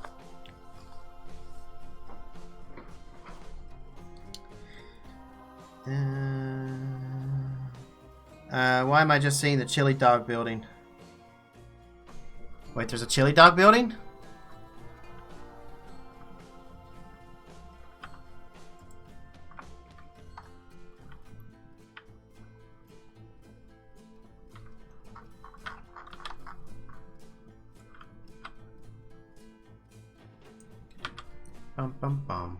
Why am I just seeing the chili dog building? Wait, there's a chili dog building? Bum bum bum.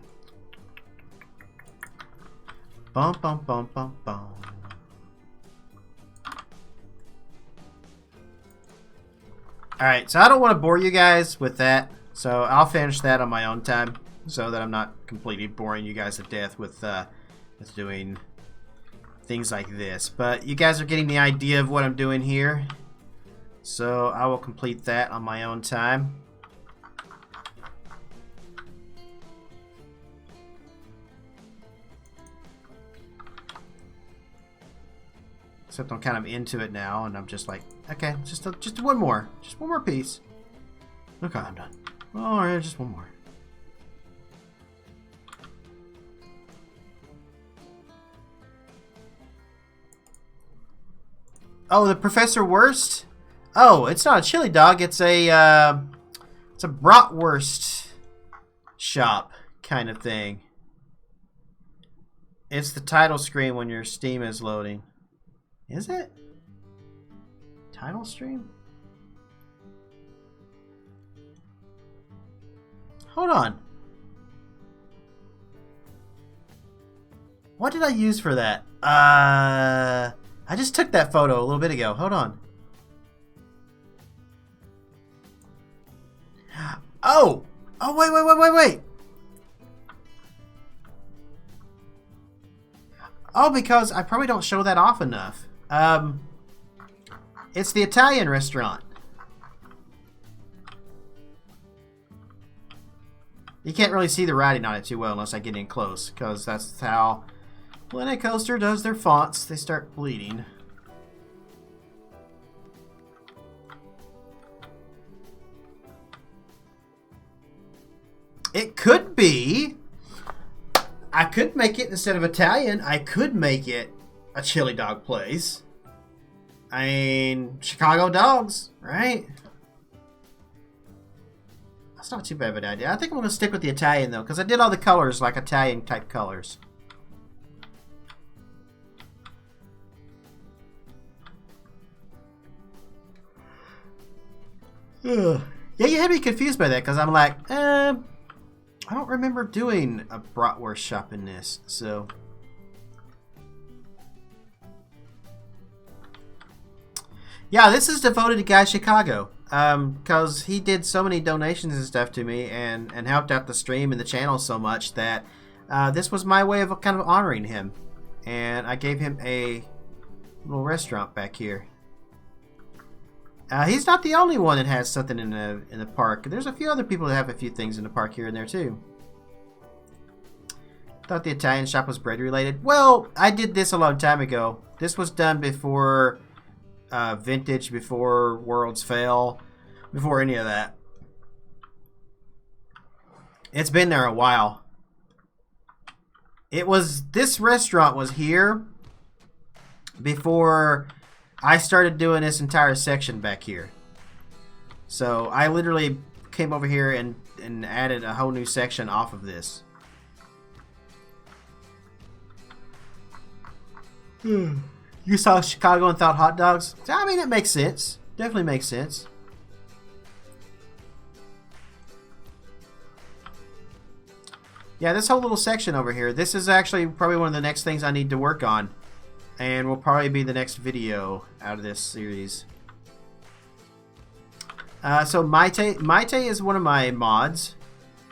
Bum bum bum bum bum. Alright, so I don't want to bore you guys with that, so I'll finish that on my own time, so that I'm not completely boring you guys to death with doing things like this. But you guys are getting the idea of what I'm doing here, so I will complete that on my own time. Except I'm kind of into it now, and I'm just like, okay, just one more piece. Okay, I'm done. All right, just one more. Oh, the Professor Wurst? Oh, it's not a chili dog. It's a bratwurst shop kind of thing. It's the title screen when your Steam is loading. Is it? Title stream? Hold on. What did I use for that? I just took that photo a little bit ago. Hold on. Oh! Oh, wait. Oh, because I probably don't show that off enough. It's the Italian restaurant. You can't really see the writing on it too well unless I get in close, because that's how Planet Coaster does their fonts. They start bleeding. It could be. I could make it, instead of Italian, I could make it a chili dog place. I mean, Chicago dogs, right? That's not too bad of an idea. I think I'm going to stick with the Italian, though, because I did all the colors like Italian-type colors. Ugh. Yeah, you had me confused by that, because I'm like, I don't remember doing a bratwurst shop in this, so... Yeah, this is devoted to Guy Chicago, because he did so many donations and stuff to me, and helped out the stream and the channel so much that this was my way of kind of honoring him. And I gave him a little restaurant back here. He's not the only one that has something in the park. There's a few other people that have a few things in the park here and there too. Thought the Italian shop was bread related. Well, I did this a long time ago. This was done before Vintage, before Worlds Fail, before any of that. It's been there a while. This restaurant was here before I started doing this entire section back here. So I literally came over here and added a whole new section off of this. You saw Chicago and thought hot dogs? I mean, it makes sense. Definitely makes sense. Yeah, this whole little section over here, this is actually probably one of the next things I need to work on. And will probably be the next video out of this series. So Maite is one of my mods.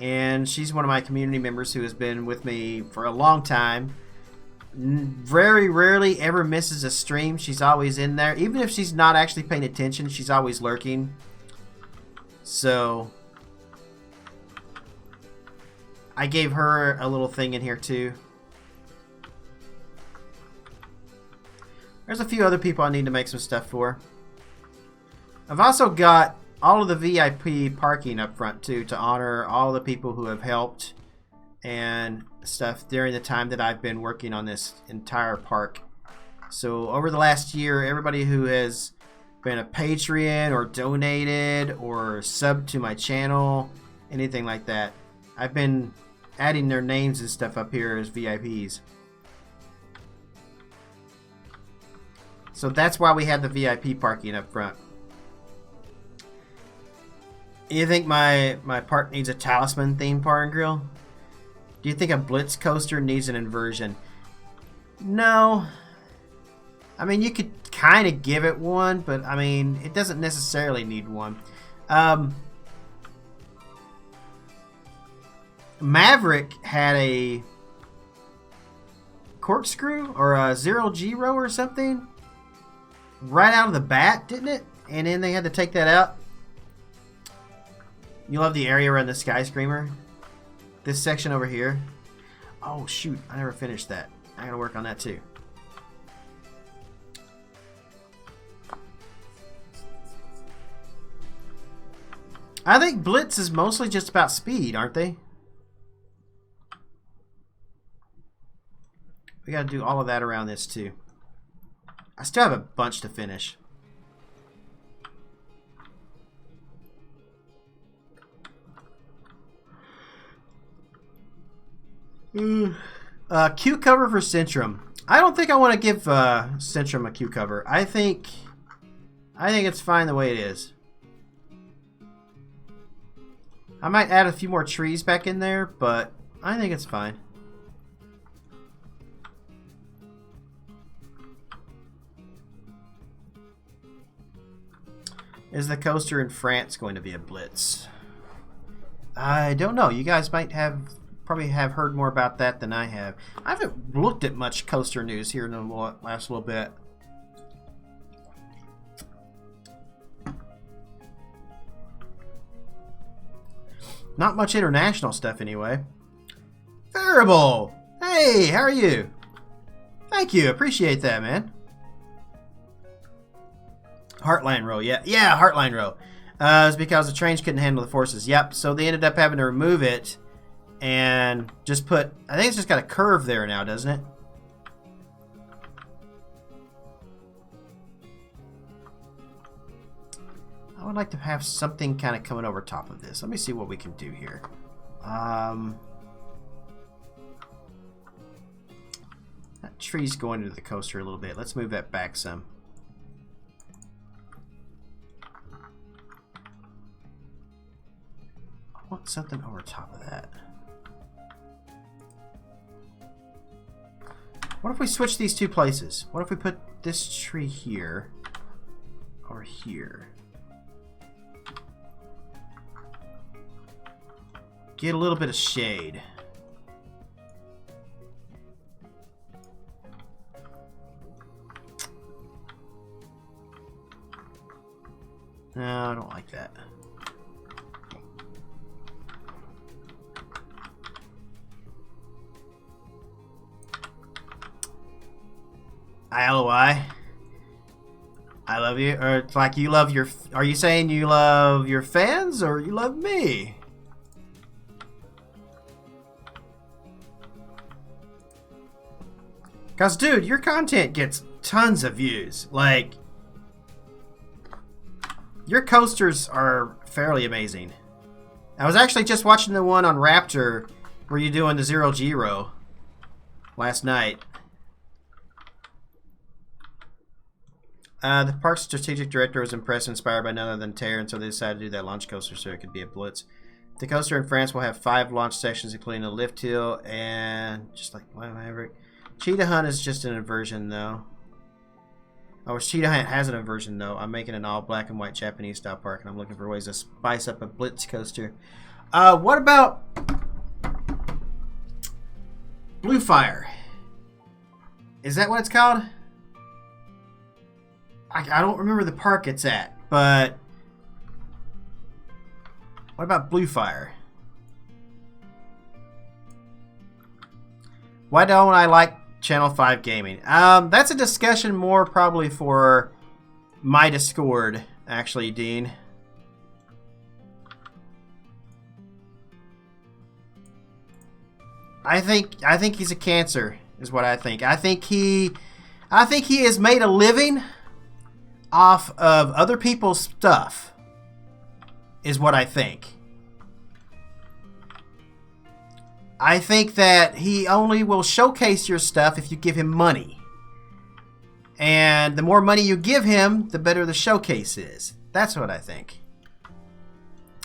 And she's one of my community members who has been with me for a long time. Very rarely ever misses a stream. She's always in there. Even if she's not actually paying attention, she's always lurking. So I gave her a little thing in here too. There's a few other people I need to make some stuff for. I've also got all of the VIP parking up front too, to honor all the people who have helped and stuff during the time that I've been working on this entire park. So over the last year, everybody who has been a Patreon or donated or subbed to my channel, anything like that, I've been adding their names and stuff up here as VIPs. So that's why we have the VIP parking up front. You think my park needs a talisman themed bar and grill? Do you think a Blitz coaster needs an inversion? No. I mean, you could kind of give it one, but I mean, it doesn't necessarily need one. Maverick had a corkscrew or a 0G row or something right out of the bat, didn't it? And then they had to take that out. You love the area around the skyscraper? This section over here. Oh shoot, I never finished that. I gotta work on that too. I think Blitz is mostly just about speed, aren't they? We gotta do all of that around this too. I still have a bunch to finish. Cucumber for Centrum. I don't think I want to give Centrum a cucumber. I think it's fine the way it is. I might add a few more trees back in there, but I think it's fine. Is the coaster in France going to be a Blitz? I don't know. You guys might probably have heard more about that than I have. I haven't looked at much coaster news here in the last little bit. Not much international stuff anyway. Variable! Hey, how are you? Thank you, appreciate that, man. Heartline row, yeah, Heartline row. It's because the trains couldn't handle the forces. Yep, so they ended up having to remove it and just put, I think it's just got a curve there now, doesn't it? I would like to have something kind of coming over top of this. Let me see what we can do here. That tree's going into the coaster a little bit. Let's move that back some. I want something over top of that. What if we switch these two places? What if we put this tree here or here? Get a little bit of shade. No, I don't like that. ILOI. I love you. Or it's like you love your... Are you saying you love your fans or you love me? Because, dude, your content gets tons of views. Like, your coasters are fairly amazing. I was actually just watching the one on Raptor where you're doing the 0G row last night. The park's strategic director was impressed and inspired by none other than Terre, and so they decided to do that launch coaster so it could be a blitz. The coaster in France will have 5 launch sections, including a lift hill and just like Maverick. Cheetah Hunt is just an inversion, though. Oh, Cheetah Hunt has an inversion, though. I'm making an all black and white Japanese style park, and I'm looking for ways to spice up a blitz coaster. What about Blue Fire? Is that what it's called? I don't remember the park it's at, but what about Blue Fire? Why don't I like Channel 5 Gaming? That's a discussion more probably for my Discord, actually, Dean. I think he's a cancer, is what I think. I think he has made a living off of other people's stuff, is what I think. I think that he only will showcase your stuff if you give him money. And the more money you give him, the better the showcase is. That's what I think.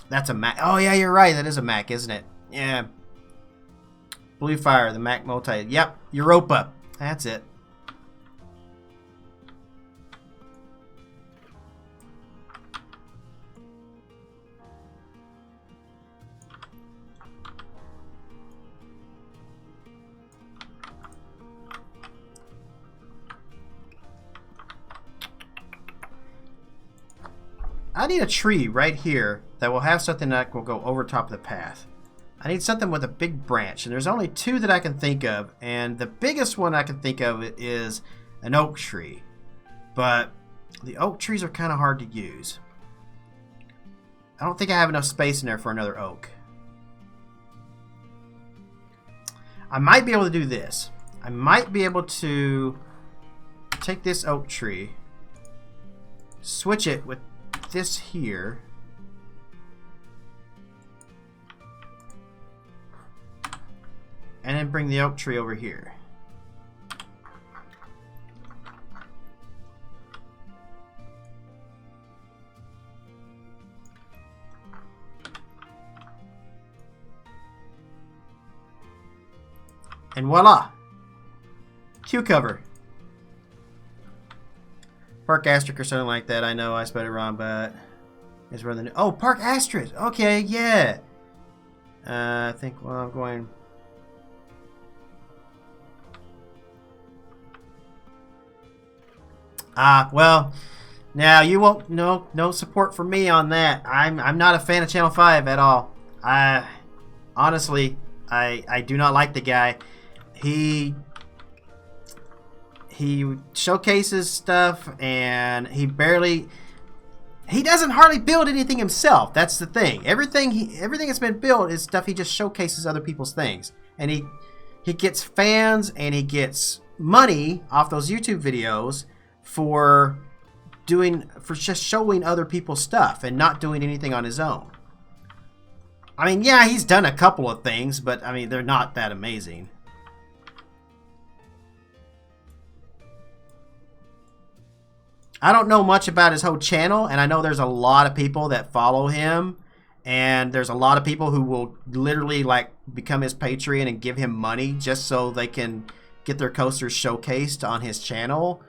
That's a Mac. Oh, yeah, you're right. That is a Mac, isn't it? Yeah. Blue Fire, the Mac Multi. Yep, Europa. That's it. I need a tree right here that will have something that will go over top of the path. I need something with a big branch, and there's only 2 that I can think of, and the biggest one I can think of is an oak tree. But the oak trees are kind of hard to use. I don't think I have enough space in there for another oak. I might be able to do this. I might be able to take this oak tree, switch it with this here, and then bring the oak tree over here. And voila! Queue cover. Park Asterisk or something like that. I know I spelled it wrong, but it's rather new. Oh, Park Asterisk. Okay, yeah. I think, well, I'm going... well, now you won't, no support from me on that. I'm not a fan of Channel 5 at all. Honestly, I do not like the guy. He showcases stuff, and he he doesn't hardly build anything himself. That's the thing. Everything that's been built is stuff he just showcases other people's things, and he gets fans and he gets money off those YouTube videos for just showing other people's stuff and not doing anything on his own. I mean, yeah, he's done a couple of things, but I mean, they're not that amazing. I don't know much about his whole channel, and I know there's a lot of people that follow him, and there's a lot of people who will literally like become his Patreon and give him money just so they can get their coasters showcased on his channel.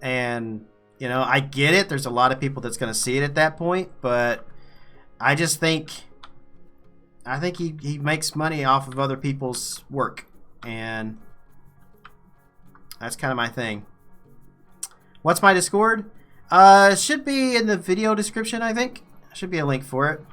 And you know, I get it. There's a lot of people that's going to see it at that point, but I just think he makes money off of other people's work, and that's kind of my thing. What's my Discord? Should be in the video description, I think. Should be a link for it.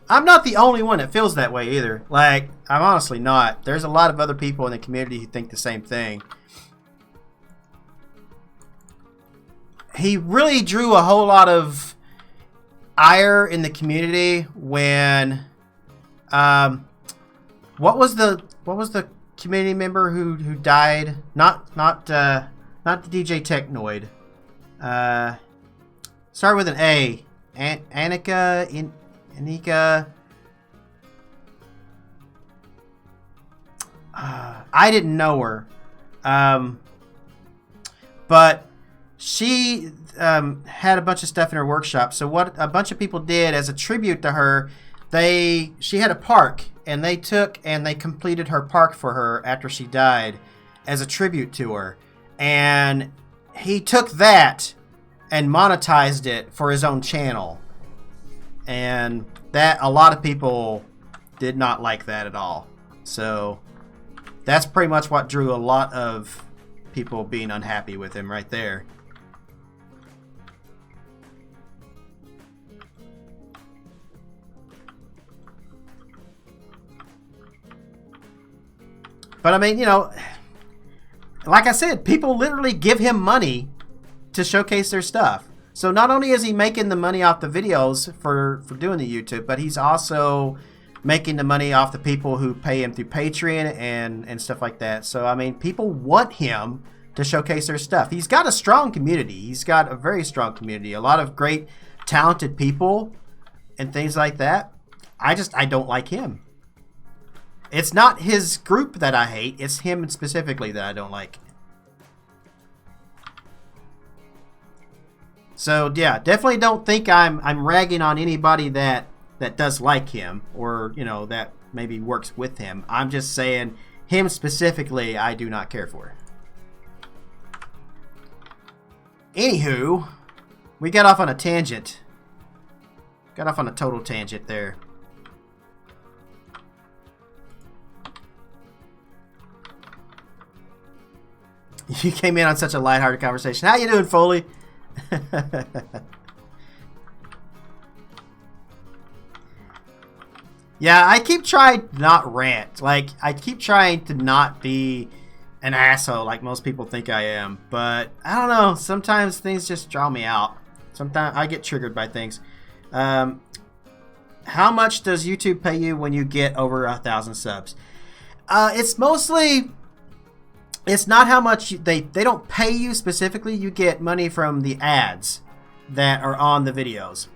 I'm not the only one that feels that way either. Like, I'm honestly not. There's a lot of other people in the community who think the same thing. He really drew a whole lot of ire in the community when what was the community member who died? Not the DJ Technoid. Start with an A. Anika. I didn't know her, but she had a bunch of stuff in her workshop. So what a bunch of people did as a tribute to her, she had a park, and they took and they completed her park for her after she died as a tribute to her. And he took that and monetized it for his own channel. And that, a lot of people did not like that at all. So that's pretty much what drew a lot of people being unhappy with him right there. But I mean, you know, like I said, people literally give him money to showcase their stuff. So not only is he making the money off the videos for doing the YouTube, but he's also making the money off the people who pay him through Patreon and stuff like that. So, I mean, people want him to showcase their stuff. He's got a strong community. He's got a very strong community. A lot of great, talented people and things like that. I don't like him. It's not his group that I hate. It's him specifically that I don't like. So yeah, definitely don't think I'm ragging on anybody that does like him, or you know, that maybe works with him. I'm just saying him specifically I do not care for. Anywho, we got off on a tangent. Got off on a total tangent there. You came in on such a lighthearted conversation. How you doing, Foley? Yeah, I keep trying to not rant. Like, I keep trying to not be an asshole like most people think I am. But, I don't know. Sometimes things just draw me out. Sometimes I get triggered by things. How much does YouTube pay you when you get over 1,000 subs? It's mostly... It's not how much they don't pay you specifically. You get money from the ads that are on the videos.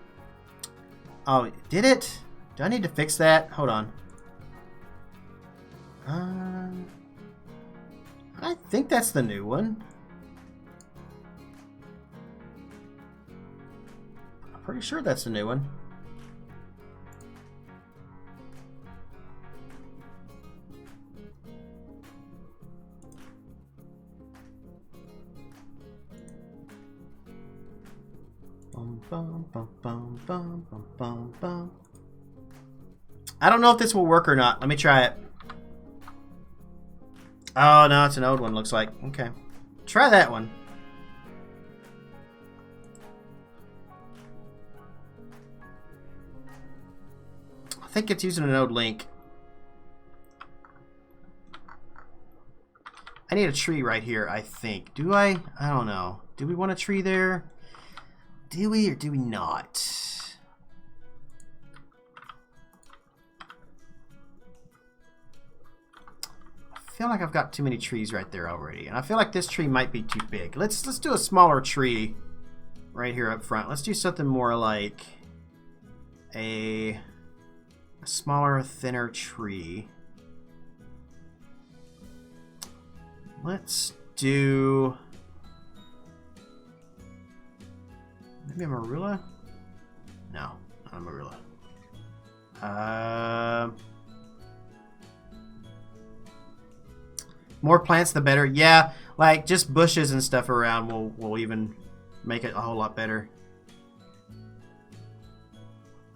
Oh, did it? Do I need to fix that? Hold on. I think that's the new one. I'm pretty sure that's the new one. Bum, bum, bum, bum, bum, bum, bum. I don't know if this will work or not. Let me try it. Oh, no, it's an old one, looks like. Okay. Try that one. I think it's using an old link. I need a tree right here, I think. Do I? I don't know. Do we want a tree there? Do we or do we not? I feel like I've got too many trees right there already. And I feel like this tree might be too big. Let's do a smaller tree right here up front. Let's do something more like a smaller, thinner tree. Let's do maybe a marula? No, not a marula. More plants the better. Yeah, like just bushes and stuff around will even make it a whole lot better.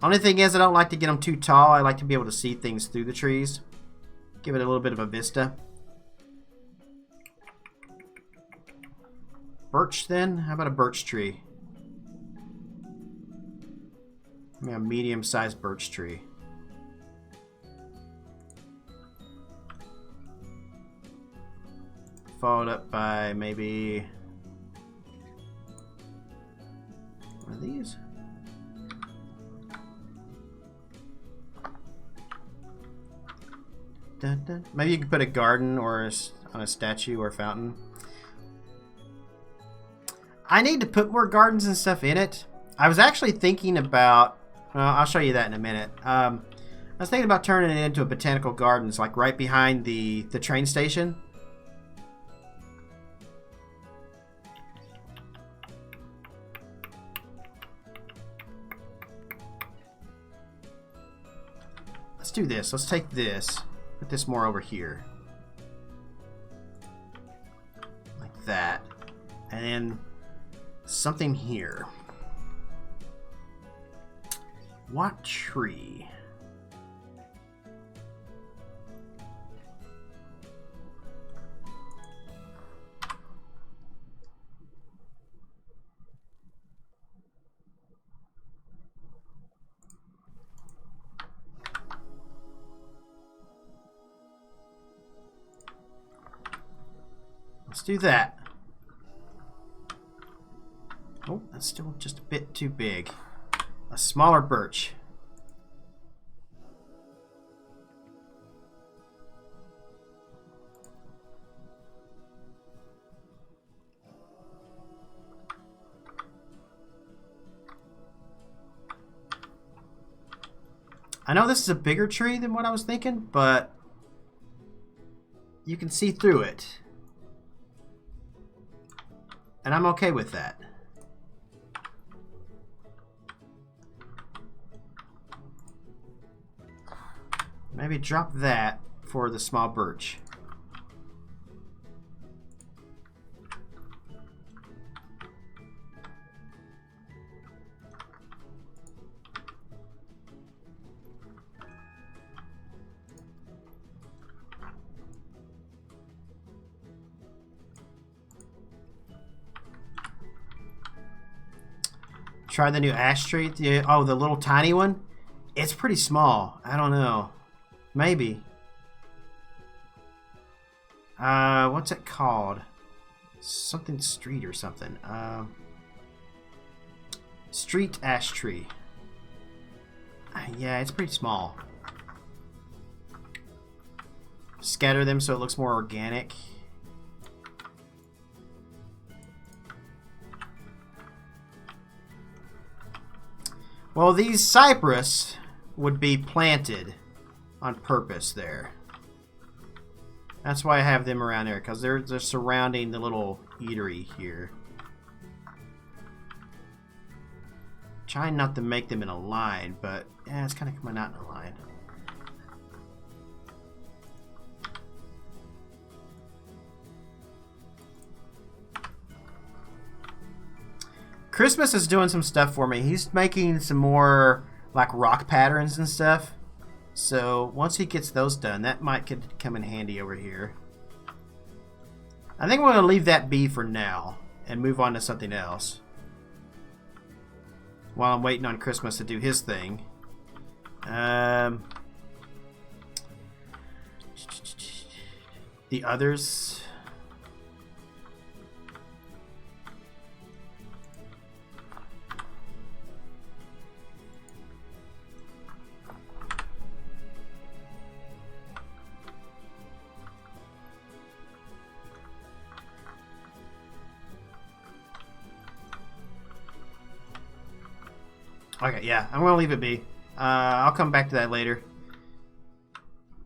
Only thing is I don't like to get them too tall. I like to be able to see things through the trees. Give it a little bit of a vista. Birch then? How about a birch tree? Maybe a medium-sized birch tree. Followed up by maybe one of these. Dun, dun. Maybe you could put a garden or on a statue or fountain. I need to put more gardens and stuff in it. I was actually thinking about, well, I'll show you that in a minute. I was thinking about turning it into a botanical gardens, like right behind the train station. Let's do this. Let's take this. Put this more over here. Like that. And then something here. What tree? Let's do that. Oh, that's still just a bit too big. A smaller birch. I know this is a bigger tree than what I was thinking, but you can see through it. And I'm okay with that. Maybe drop that for the small birch. Try the new ash tree. Oh, the little tiny one? It's pretty small. I don't know. Maybe. What's it called? Something street or something. Street ash tree. Yeah, it's pretty small. Scatter them so it looks more organic. Well, these cypress would be planted on purpose there. That's why I have them around there, because they're surrounding the little eatery here. Trying not to make them in a line, but yeah, it's kind of coming out in a line. Christmas is doing some stuff for me. He's making some more like rock patterns and stuff. So once he gets those done, that could come in handy over here. I think we're going to leave that be for now and move on to something else. While I'm waiting on Christmas to do his thing. The others. Okay, yeah, I'm gonna leave it be. I'll come back to that later.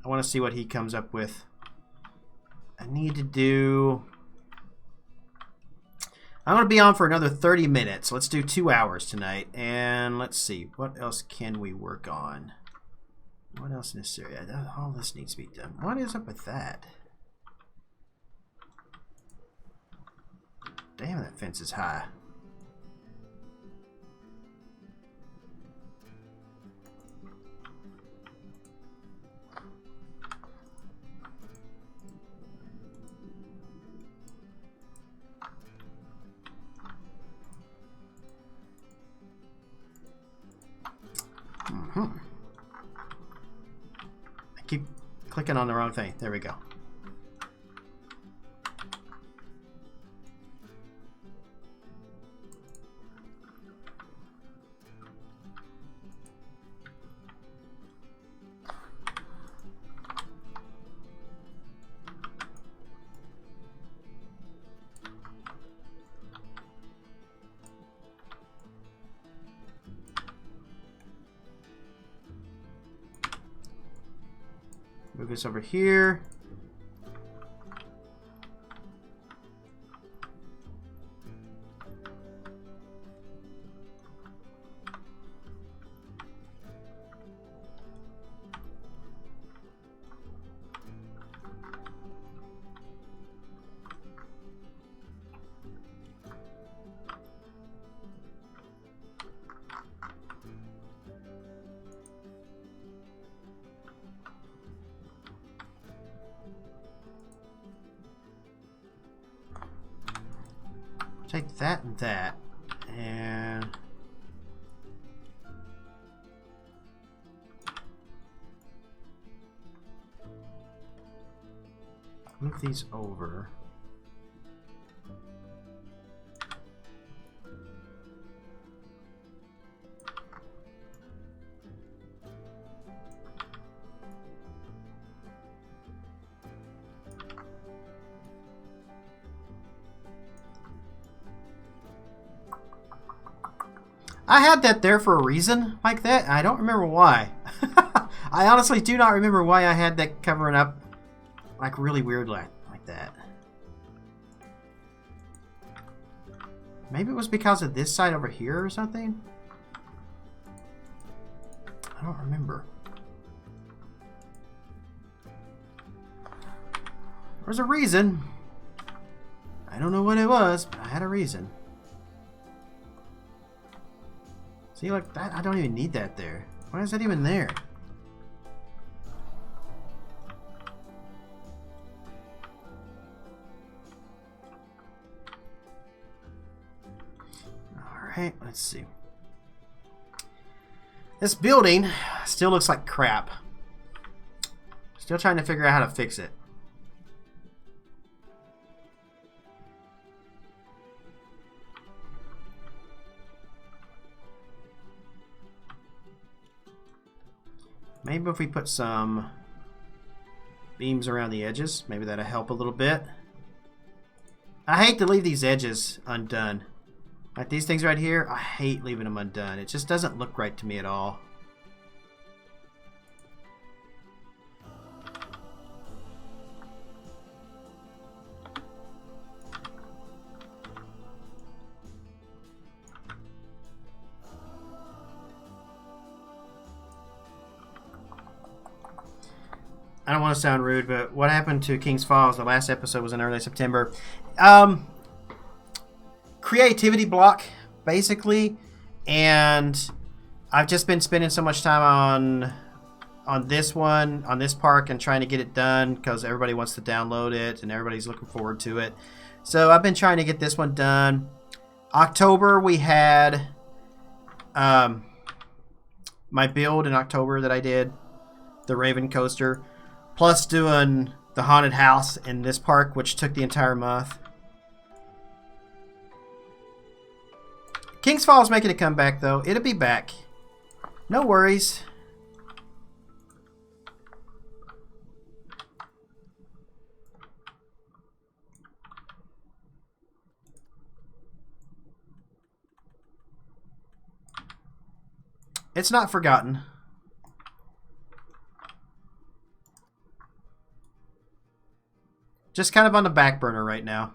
I want to see what he comes up with. I need to do... I'm going to be on for another 30 minutes. Let's do 2 hours tonight. And let's see. What else can we work on? What else necessary? All this needs to be done. What is up with that? Damn, that fence is high. I keep clicking on the wrong thing. There we go. Move this over here. Take that and that, and move these over. I had that there for a reason like that. I don't remember why. I honestly do not remember why I had that covering up like really weird like that. Maybe it was because of this side over here or something? I don't remember. There was a reason. I don't know what it was, but I had a reason. See, like that, I don't even need that there. Why is that even there? Alright, let's see. This building still looks like crap. Still trying to figure out how to fix it. Maybe if we put some beams around the edges, maybe that'll help a little bit. I hate to leave these edges undone. Like these things right here, I hate leaving them undone. It just doesn't look right to me at all. I don't want to sound rude, but what happened to King's Falls? The last episode was in early September. Creativity block, basically, and I've just been spending so much time on this one, on this park, and trying to get it done because everybody wants to download it and everybody's looking forward to it. So I've been trying to get this one done. October, we had my build in October that I did, the Raven Coaster. Plus doing the haunted house in this park, which took the entire month. King's Falls making a comeback, though. It'll be back. No worries. It's not forgotten. Just kind of on the back burner right now.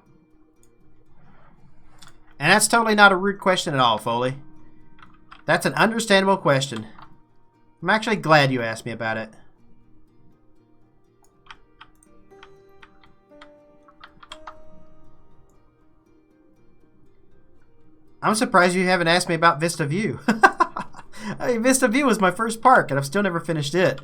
And that's totally not a rude question at all, Foley. That's an understandable question. I'm actually glad you asked me about it. I'm surprised you haven't asked me about Vista View. I mean, Vista View was my first park, and I've still never finished it.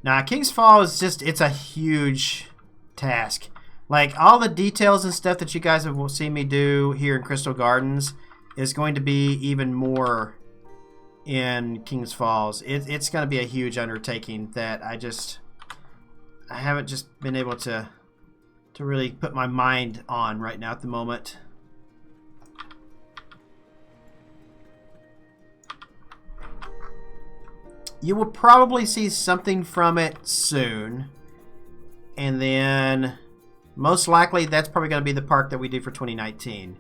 Now, King's Fall is just, it's a huge task. Like, all the details and stuff that you guys have seen me do here in Crystal Gardens is going to be even more in King's Falls. It's going to be a huge undertaking that I haven't just been able to really put my mind on right now at the moment. You will probably see something from it soon. And then, most likely, that's probably going to be the park that we do for 2019.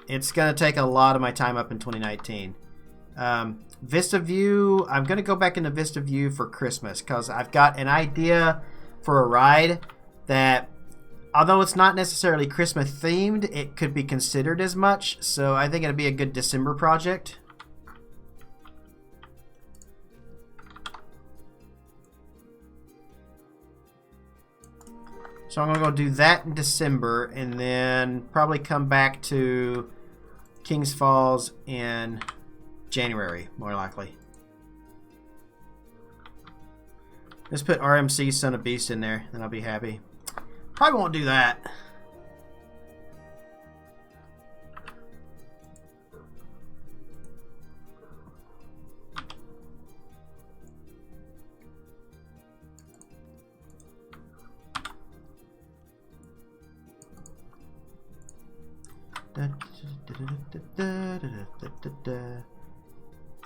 It's going to take a lot of my time up in 2019. Vista View, I'm going to go back into Vista View for Christmas. Because I've got an idea for a ride that, although it's not necessarily Christmas themed, it could be considered as much. So I think it'll be a good December project. So I'm going to go do that in December and then probably come back to Kings Falls in January, more likely. Just put RMC Son of Beast in there, then I'll be happy. Probably won't do that.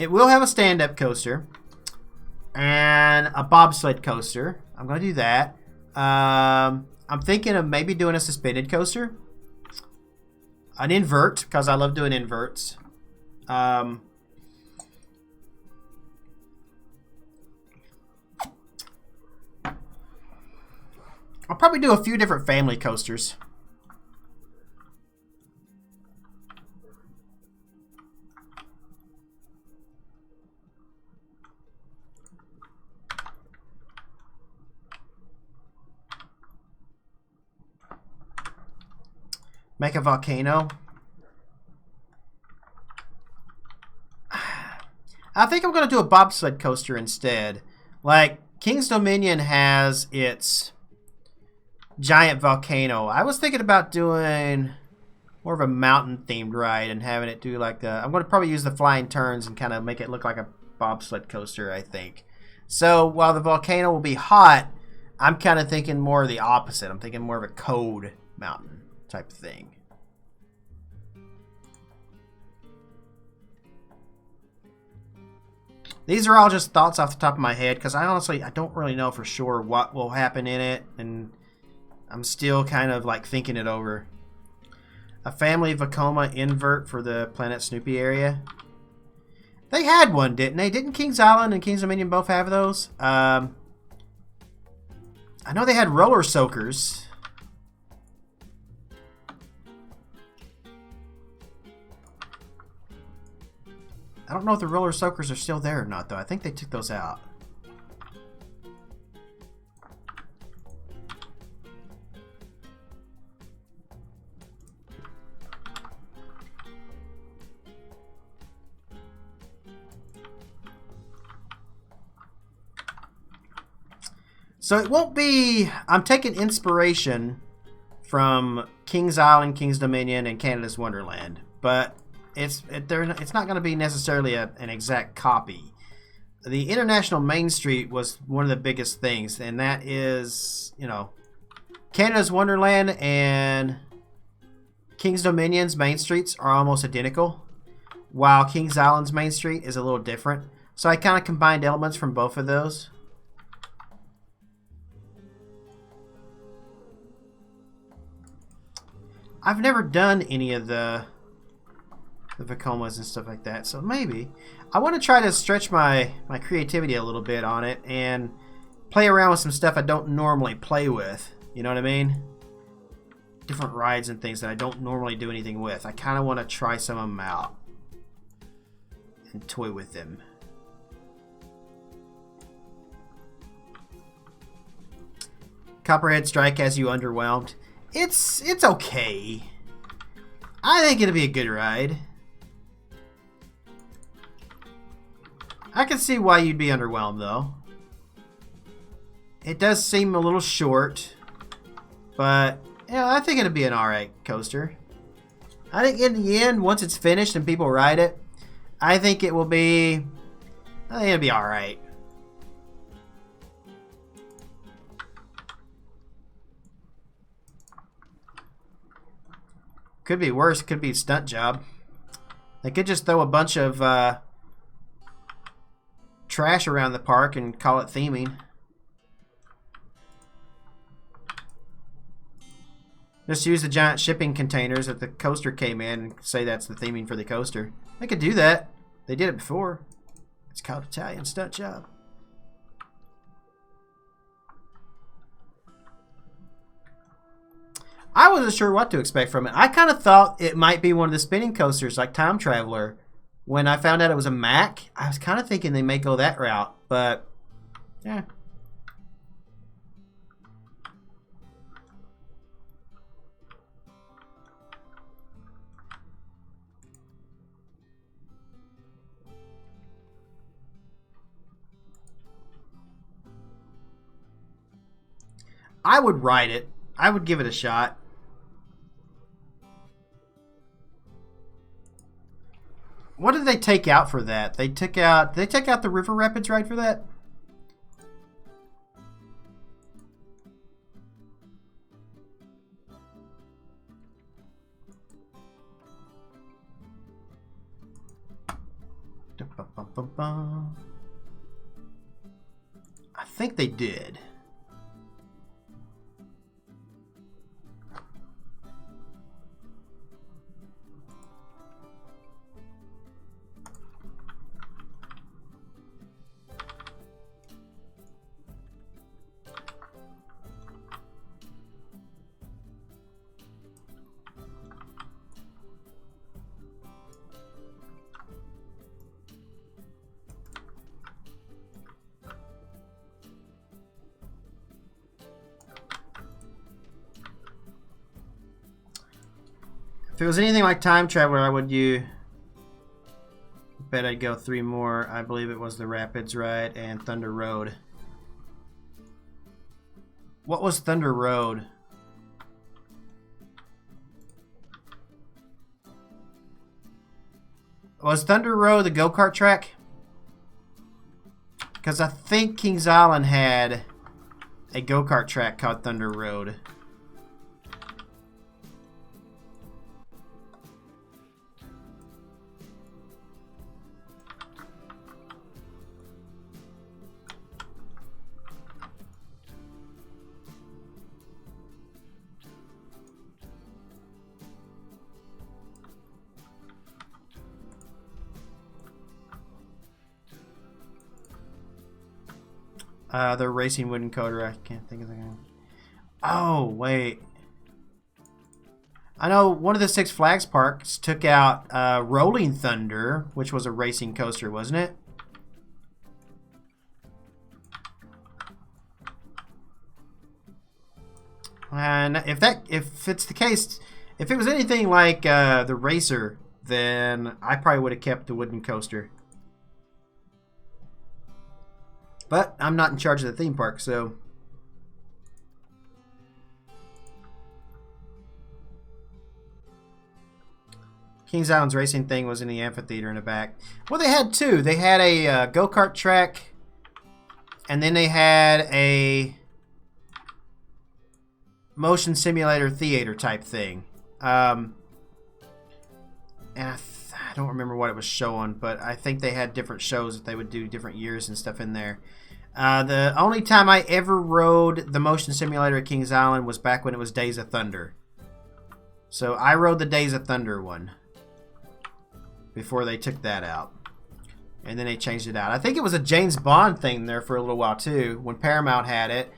It will have a stand-up coaster and a bobsled coaster. I'm going to do that. I'm thinking of maybe doing a suspended coaster. An invert, because I love doing inverts. I'll probably do a few different family coasters. Make a volcano. I think I'm going to do a bobsled coaster instead. Like, King's Dominion has its giant volcano. I was thinking about doing more of a mountain-themed ride and having it do like the... I'm going to probably use the flying turns and kind of make it look like a bobsled coaster, I think. So, while the volcano will be hot, I'm kind of thinking more of the opposite. I'm thinking more of a cold mountain type of thing. These are all just thoughts off the top of my head because I don't really know for sure what will happen in it, and I'm still kind of like thinking it over. A family Vekoma invert for the Planet Snoopy area. They had one, didn't they? Didn't Kings Island and Kings Dominion both have those? I know they had roller soakers. I don't know if the roller soakers are still there or not, though. I think they took those out. So it won't be... I'm taking inspiration from Kings Island, Kings Dominion, and Canada's Wonderland. But it's not going to be necessarily an exact copy. the International Main Street was one of the biggest things, and that is, you know, Canada's Wonderland and King's Dominion's Main Streets are almost identical, while Kings Island's Main Street is a little different. So I kind of combined elements from both of those. I've never done any of the Vacomas and stuff like that, so maybe I want to try to stretch my creativity a little bit on it and play around with some stuff I don't normally play with. You know what I mean? Different rides and things that I don't normally do anything with. I kind of want to try some of them out and toy with them. Copperhead Strike has you underwhelmed. It's okay. I think it'll be a good ride. I can see why you'd be underwhelmed, though. It does seem a little short, but yeah, I think it'll be an alright coaster. I think in the end, once it's finished and people ride it, I think it'll be alright. Could be worse. Could be a stunt job. They could just throw a bunch of trash around the park and call it theming. Just use the giant shipping containers that the coaster came in and say that's the theming for the coaster. They could do that. They did it before. It's called Italian stunt job. I wasn't sure what to expect from it. I kind of thought it might be one of the spinning coasters like Time Traveler. When I found out it was a Mack, I was kind of thinking they may go that route, but yeah. I would ride it. I would give it a shot. What did they take out for that? Did they take out the River Rapids ride for that? I think they did. If it was anything like Time Traveler, I would bet I'd go 3 more. I believe it was the Rapids ride and Thunder Road. What was Thunder Road? Was Thunder Road the go-kart track? Because I think Kings Island had a go-kart track called Thunder Road. The racing wooden coaster. I can't think of the name. Oh, wait. I know one of the Six Flags parks took out Rolling Thunder, which was a racing coaster, wasn't it? And if it's the case, if it was anything like the Racer, then I probably would have kept the wooden coaster. But I'm not in charge of the theme park, so Kings Island's racing thing was in the amphitheater in the back. Well, they had two. They had a go-kart track, and then they had a motion simulator theater type thing. And I don't remember what it was showing, but I think they had different shows that they would do different years and stuff in there. The only time I ever rode the motion simulator at Kings Island was back when it was Days of Thunder. So I rode the Days of Thunder one before they took that out. And then they changed it out. I think it was a James Bond thing there for a little while too. When Paramount had it,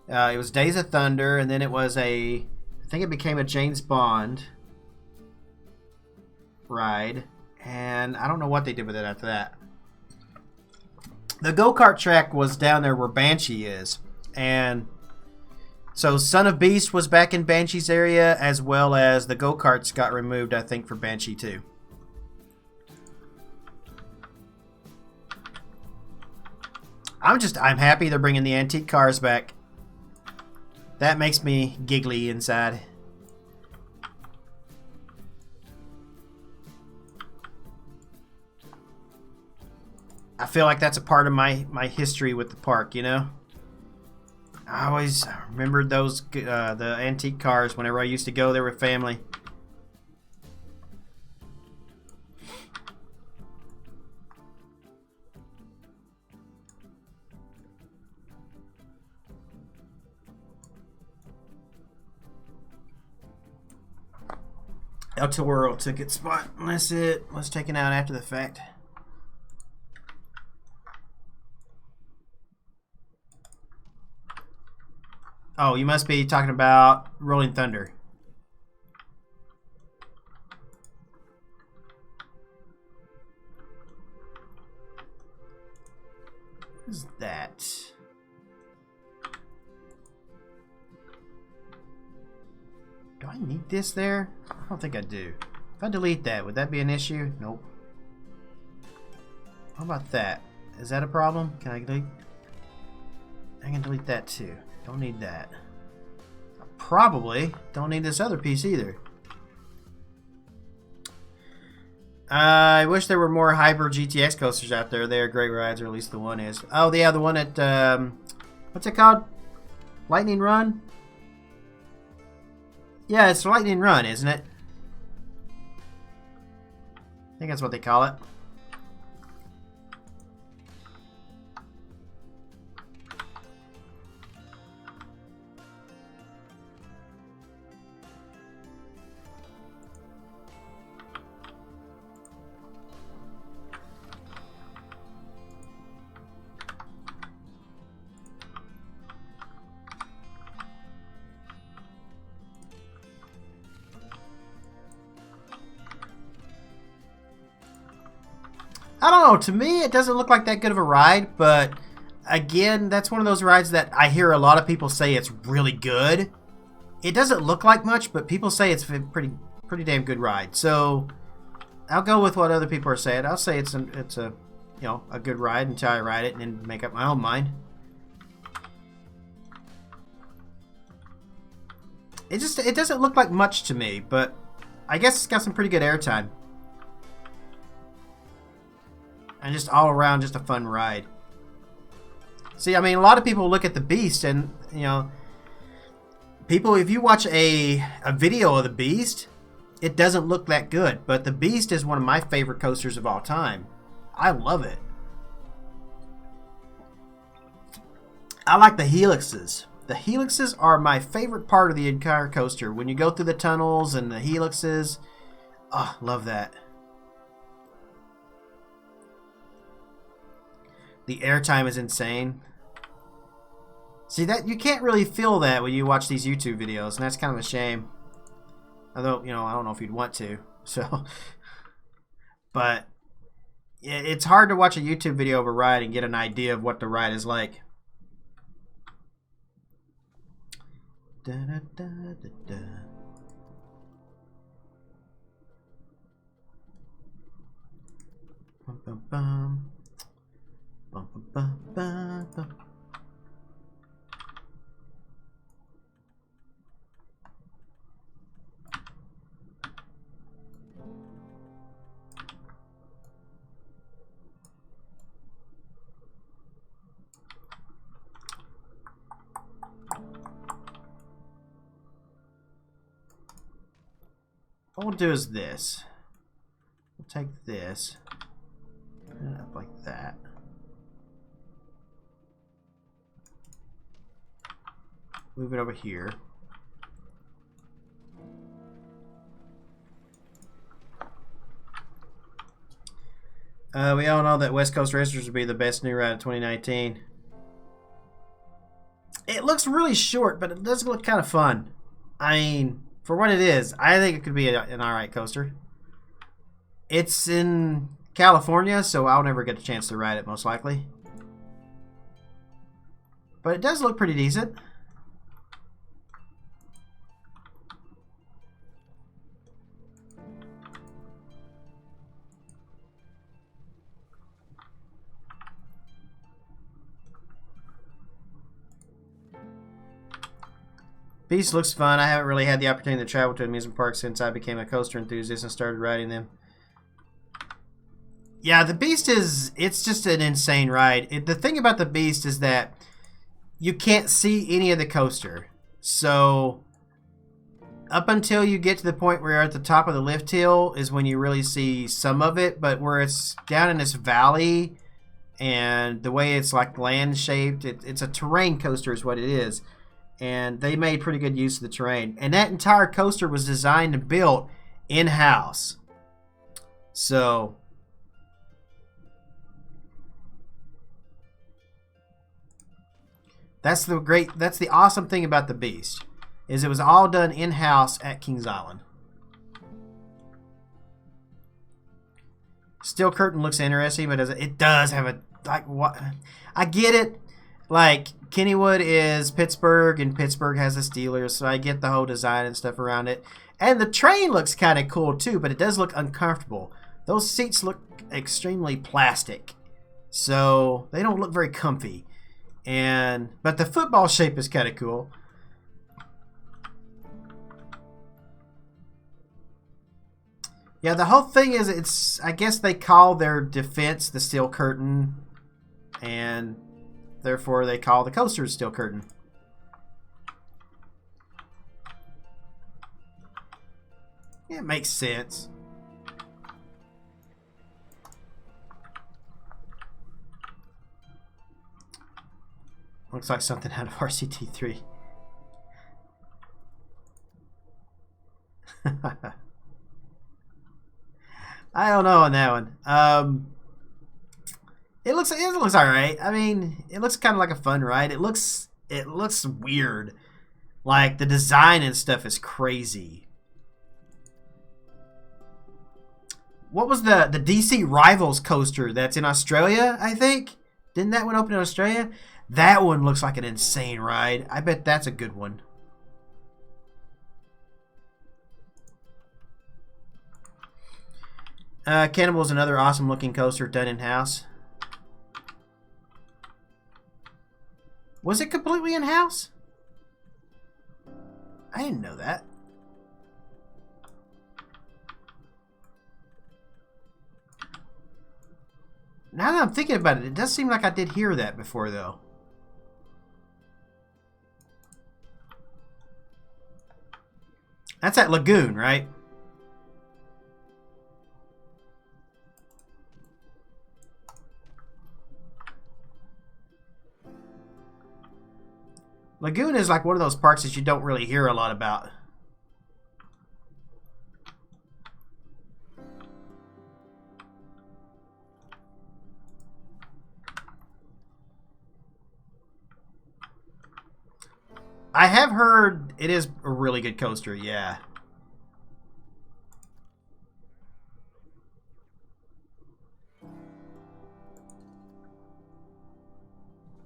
it was Days of Thunder, and then it was I think it became a James Bond ride. And I don't know what they did with it after that. The go-kart track was down there where Banshee is. And so Son of Beast was back in Banshee's area, as well as the go-karts got removed, I think, for Banshee too. I'm happy they're bringing the antique cars back. That makes me giggly inside. I feel like that's a part of my history with the park, you know? I always remembered those the antique cars whenever I used to go there with family. El Toro ticket spot. That's it. Let's take it out after the fact. Oh, you must be talking about Rolling Thunder. What is that? Do I need this there? I don't think I do. If I delete that, would that be an issue? Nope. How about that? Is that a problem? Can I delete? I can delete that too. Don't need that. I probably don't need this other piece either. I wish there were more Hyper GTX coasters out there. They are great rides, or at least the one is. Oh, yeah, the one at, what's it called? Lightning Run? Yeah, it's Lightning Run, isn't it? I think that's what they call it. I don't know. To me, it doesn't look like that good of a ride, but again, that's one of those rides that I hear a lot of people say it's really good. It doesn't look like much, but people say it's a pretty damn good ride. So I'll go with what other people are saying. I'll say it's a a good ride until I ride it and then make up my own mind. It doesn't look like much to me, but I guess it's got some pretty good airtime. And just all around, just a fun ride. See, I mean, a lot of people look at the Beast, and people, if you watch a video of the Beast, it doesn't look that good. But the Beast is one of my favorite coasters of all time. I love it. I like the helixes. The helixes are my favorite part of the entire coaster. When you go through the tunnels and the helixes, oh, love that. The airtime is insane. See, that you can't really feel that when you watch these YouTube videos, and that's kind of a shame. Although, I don't know if you'd want to. So, but it's hard to watch a YouTube video of a ride and get an idea of what the ride is like. Da, da, da, da, da. Bum, bum, bum. Bum, bum, bum, bum, bum. what we'll do is this. We'll take this. And up like that. Move it over here. We all know that West Coast Racers will be the best new ride of 2019. It looks really short, but it does look kind of fun. I mean, for what it is, I think it could be an alright coaster. It's in California, so I'll never get a chance to ride it, most likely. But it does look pretty decent. Beast looks fun. I haven't really had the opportunity to travel to amusement parks since I became a coaster enthusiast and started riding them. Yeah, the Beast it's just an insane ride. The thing about the Beast is that you can't see any of the coaster. So up until you get to the point where you're at the top of the lift hill is when you really see some of it. But where it's down in this valley and the way it's like land shaped, it's a terrain coaster is what it is. And they made pretty good use of the terrain. And that entire coaster was designed and built in-house. So that's the awesome thing about the Beast, is it was all done in-house at Kings Island. Steel Curtain looks interesting, but it does have a, like, what, I get it. Like, Kennywood is Pittsburgh, and Pittsburgh has the Steelers, so I get the whole design and stuff around it. And the train looks kind of cool, too, but it does look uncomfortable. Those seats look extremely plastic, so they don't look very comfy. But the football shape is kind of cool. Yeah, the whole thing is, I guess they call their defense the Steel Curtain, and therefore they call the coasters Steel Curtain. Yeah, it makes sense. Looks like something out of RCT3. I don't know on that one. It looks all right. I mean, it looks kind of like a fun ride. It looks weird. Like the design and stuff is crazy. What was the DC Rivals coaster that's in Australia, I think? Didn't that one open in Australia? That one looks like an insane ride. I bet that's a good one. Cannibal is another awesome looking coaster done in-house. Was it completely in-house? I didn't know that. Now that I'm thinking about it, it does seem like I did hear that before, though. That's at Lagoon, right? Lagoon is like one of those parks that you don't really hear a lot about. I have heard it is a really good coaster, yeah.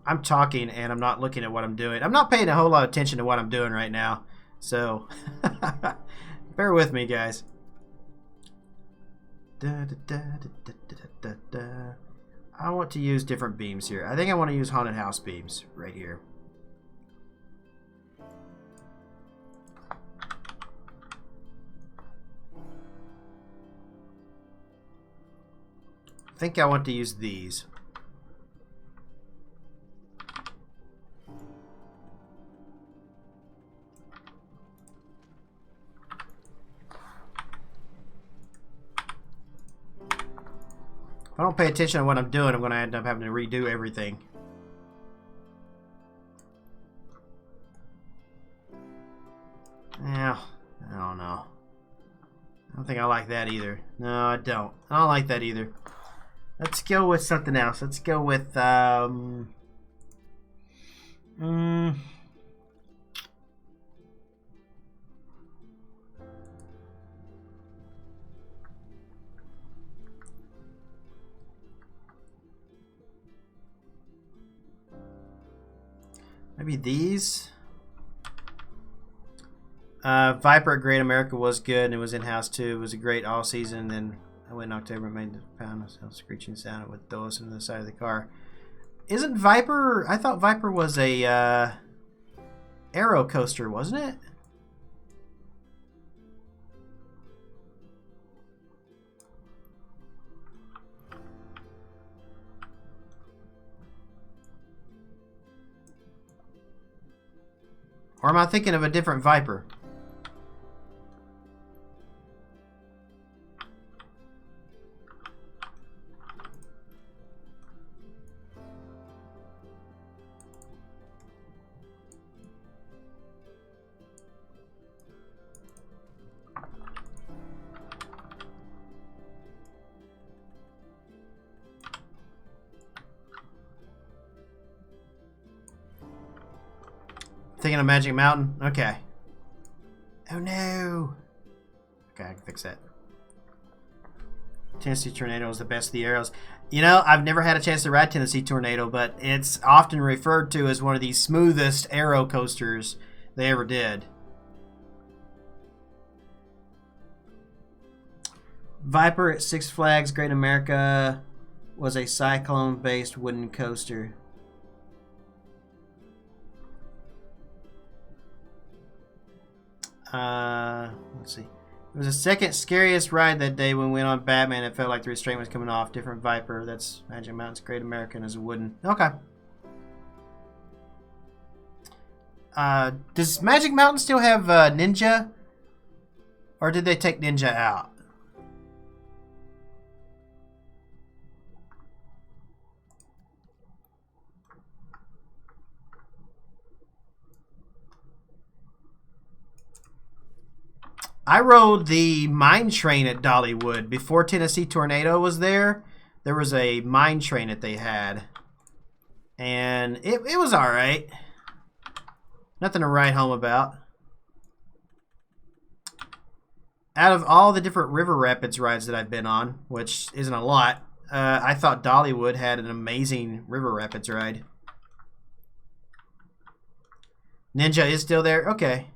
I'm talking and I'm not looking at what I'm doing. I'm not paying a whole lot of attention to what I'm doing right now. So, bear with me, guys. I want to use different beams here. I think I want to use haunted house beams right here. I think I want to use these. If I don't pay attention to what I'm doing, I'm going to end up having to redo everything. Yeah, I don't know. I don't think I like that either. No, I don't. I don't like that either. Let's go with something else. Let's go with maybe these. Viper at Great America was good, and it was in-house too. It was a great all season. Then I went in October and made the pound of screeching sound with those into the side of the car. Isn't Viper? I thought Viper was a aero coaster, wasn't it? Or am I thinking of a different Viper? Thinking of Magic Mountain? Okay. Oh no! Okay, I can fix that. Tennessee Tornado is the best of the arrows. You know, I've never had a chance to ride Tennessee Tornado, but it's often referred to as one of the smoothest aero coasters they ever did. Viper at Six Flags Great America was a cyclone-based wooden coaster. Let's see. It was the second scariest ride that day when we went on Batman. It felt like the restraint was coming off. Different Viper. That's Magic Mountain's Great American is a wooden. Okay. Does Magic Mountain still have Ninja? Or did they take Ninja out? I rode the mine train at Dollywood before Tennessee Tornado was there. There was a mine train that they had, and it was all right. Nothing to write home about. Out of all the different River Rapids rides that I've been on, which isn't a lot, I thought Dollywood had an amazing River Rapids ride. Ninja is still there? Okay.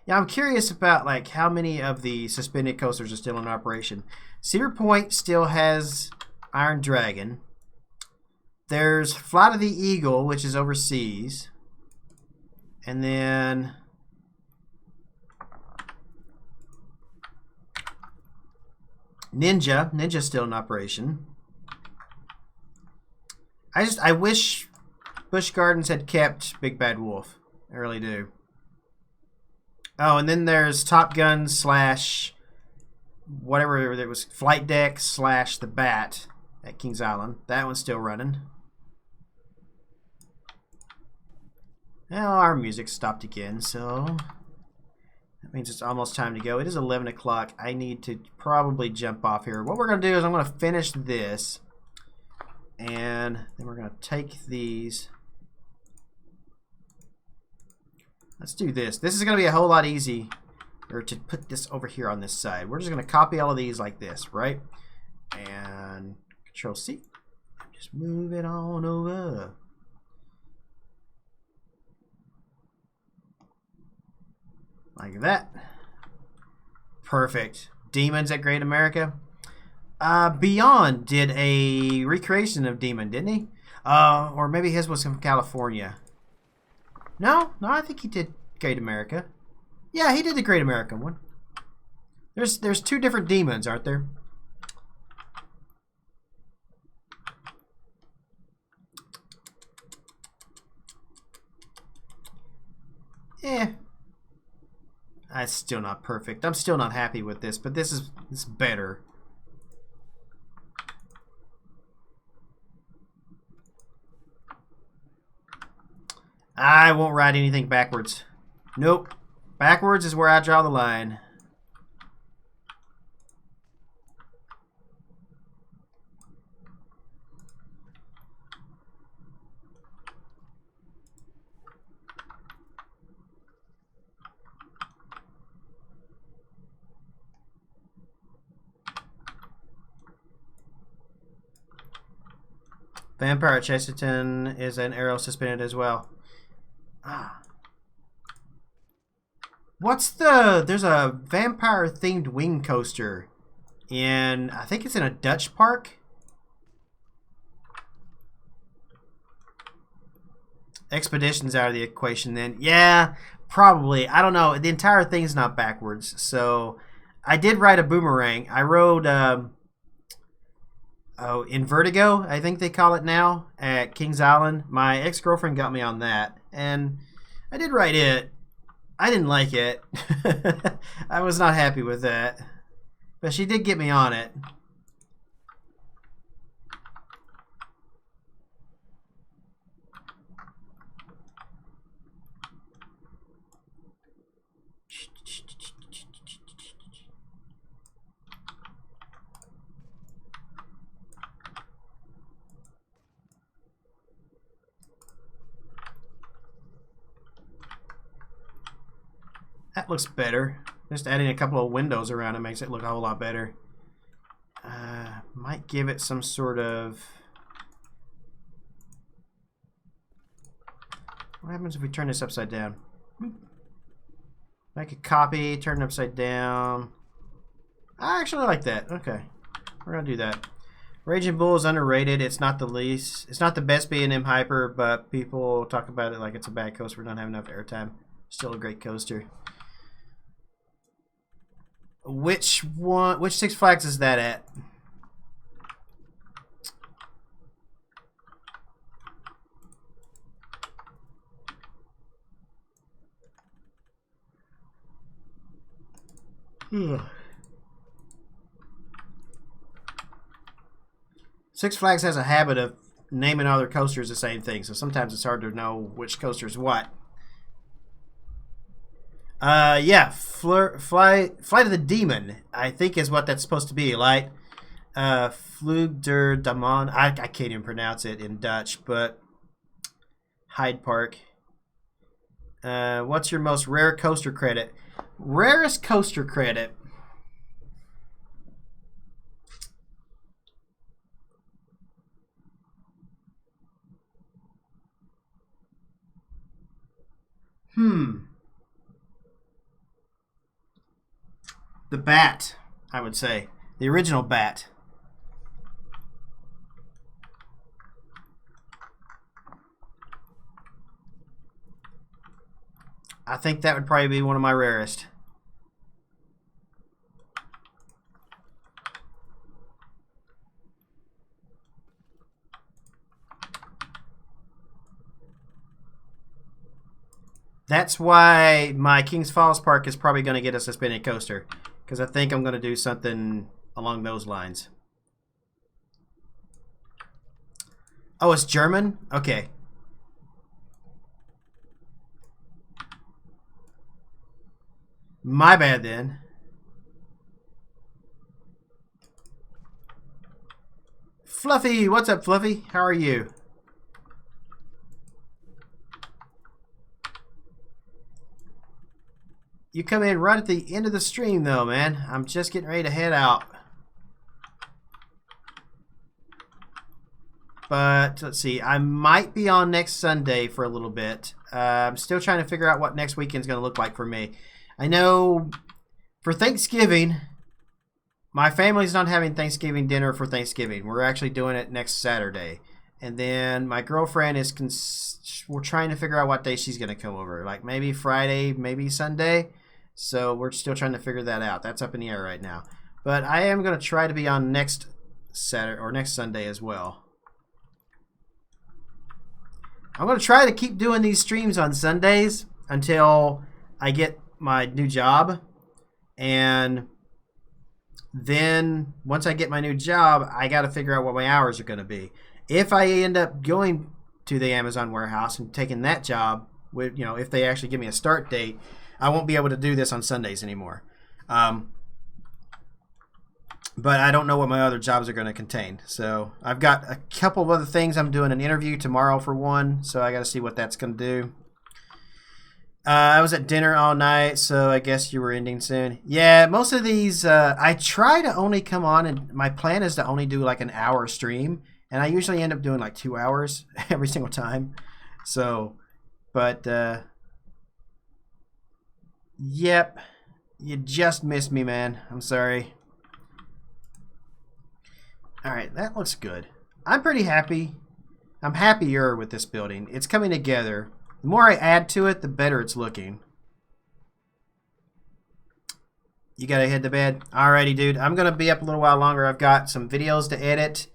Yeah, I'm curious about like how many of the suspended coasters are still in operation. Cedar Point still has Iron Dragon. There's Flight of the Eagle, which is overseas. And then Ninja's still in operation. I wish Busch Gardens had kept Big Bad Wolf. I really do. Oh, and then there's Top Gun / whatever it was, Flight Deck / the Bat at Kings Island. That one's still running. Well, our music stopped again, so that means it's almost time to go. It is 11 o'clock. I need to probably jump off here. What we're going to do is I'm going to finish this, and then we're going to take these. Let's do this. This is going to be a whole lot easier to put this over here on this side. We're just going to copy all of these like this, right? And Control C. Just move it on over. Like that. Perfect. Demons at Great America. Beyond did a recreation of Demon, didn't he? Or maybe his was from California. No, I think he did Great America. Yeah, he did the Great American one. There's two different demons, aren't there? That's still not perfect. I'm still not happy with this, but this is better. I won't ride anything backwards. Nope. Backwards is where I draw the line. Vampire at Chesterton is an arrow suspended as well. What's the... There's a vampire-themed wing coaster. And I think it's in a Dutch park. Expedition's out of the equation then. Yeah, probably. I don't know. The entire thing's not backwards. So I did ride a boomerang. I rode... in Vertigo, I think they call it now, at Kings Island. My ex-girlfriend got me on that, and I did ride it. I didn't like it. I was not happy with that. But she did get me on it. That looks better. Just adding a couple of windows around it makes it look a whole lot better. Might give it some sort of... What happens if we turn this upside down? Make a copy, turn it upside down. I actually like that. Okay. We're going to do that. Raging Bull is underrated. It's not the least. It's not the best B&M Hyper, but people talk about it like it's a bad coaster. We don't have enough airtime. Still a great coaster. Which Six Flags is that at? Six Flags has a habit of naming all their coasters the same thing, so sometimes it's hard to know which coaster is what. Yeah, Flight of the Demon, I think is what that's supposed to be, like, Flug der Damon, I can't even pronounce it in Dutch, but Hyde Park. What's your most rare coaster credit? Rarest coaster credit. The Bat, I would say. The original Bat. I think that would probably be one of my rarest. That's why my Kings Falls Park is probably going to get a suspended coaster. Because I think I'm going to do something along those lines. Oh, it's German? Okay. My bad then. Fluffy! What's up, Fluffy? How are you? You come in right at the end of the stream, though, man. I'm just getting ready to head out. But, let's see. I might be on next Sunday for a little bit. I'm still trying to figure out what next weekend's going to look like for me. I know for Thanksgiving, my family's not having Thanksgiving dinner for Thanksgiving. We're actually doing it next Saturday. And then my girlfriend is... we're trying to figure out what day she's going to come over. Like, maybe Friday, maybe Sunday. So we're still trying to figure that out. That's up in the air right now. But I am going to try to be on next Saturday or next Sunday as well. I'm going to try to keep doing these streams on Sundays until I get my new job. And then once I get my new job, I got to figure out what my hours are going to be. If I end up going to the Amazon warehouse and taking that job, with, you know, if they actually give me a start date, I won't be able to do this on Sundays anymore. But I don't know what my other jobs are going to contain. So I've got a couple of other things. I'm doing an interview tomorrow for one, so I got to see what that's going to do. I was at dinner all night, so I guess you were ending soon. Yeah, most of these, I try to only come on, and my plan is to only do like an hour stream, and I usually end up doing like 2 hours every single time. So, but, yep, you just missed me, man. I'm sorry. All right, that looks good. I'm pretty happy. I'm happier with this building. It's coming together. The more I add to it, the better it's looking. You gotta head to bed? Alrighty, dude. I'm gonna be up a little while longer. I've got some videos to edit,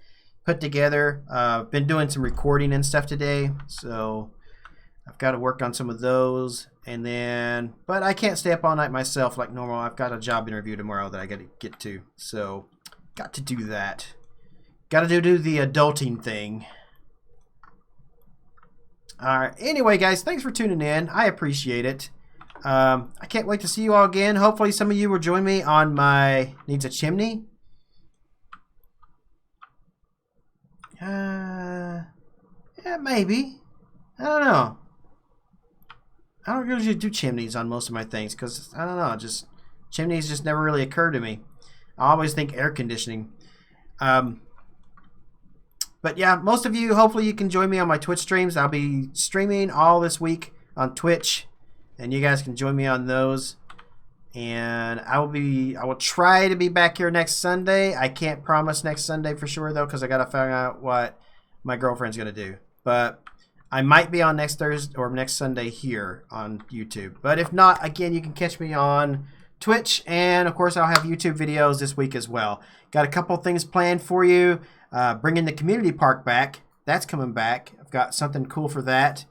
put together. I've been doing some recording and stuff today, so I've got to work on some of those. And then, but I can't stay up all night myself like normal. I've got a job interview tomorrow that I gotta get to, so got to do that. Got to do the adulting thing. Alright, anyway, guys, thanks for tuning in. I appreciate it. I can't wait to see you all again. Hopefully some of you will join me on my Needs a Chimney. Yeah, maybe. I don't know. I don't usually do chimneys on most of my things because, I don't know, just chimneys just never really occur to me. I always think air conditioning. But yeah, most of you, hopefully you can join me on my Twitch streams. I'll be streaming all this week on Twitch, and you guys can join me on those. And I will try to be back here next Sunday. I can't promise next Sunday for sure though, because I gotta find out what my girlfriend's gonna do. But I might be on next Thursday or next Sunday here on YouTube. But if not, again, you can catch me on Twitch, and of course I'll have YouTube videos this week as well. Got a couple things planned for you. Bringing the community park back. That's coming back. I've got something cool for that.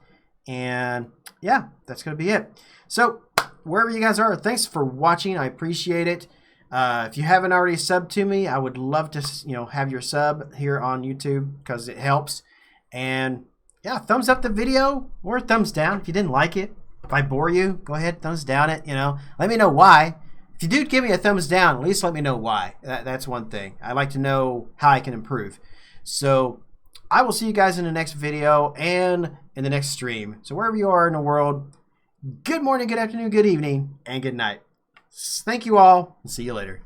And yeah, that's going to be it. So wherever you guys are, thanks for watching. I appreciate it. If you haven't already subbed to me, I would love to, have your sub here on YouTube because it helps. And yeah, thumbs up the video or thumbs down if you didn't like it. If I bore you, go ahead, thumbs down it. Let me know why. If you do give me a thumbs down, at least let me know why. That's one thing. I'd like to know how I can improve. So I will see you guys in the next video and in the next stream. So wherever you are in the world, good morning, good afternoon, good evening, and good night. Thank you all, and see you later.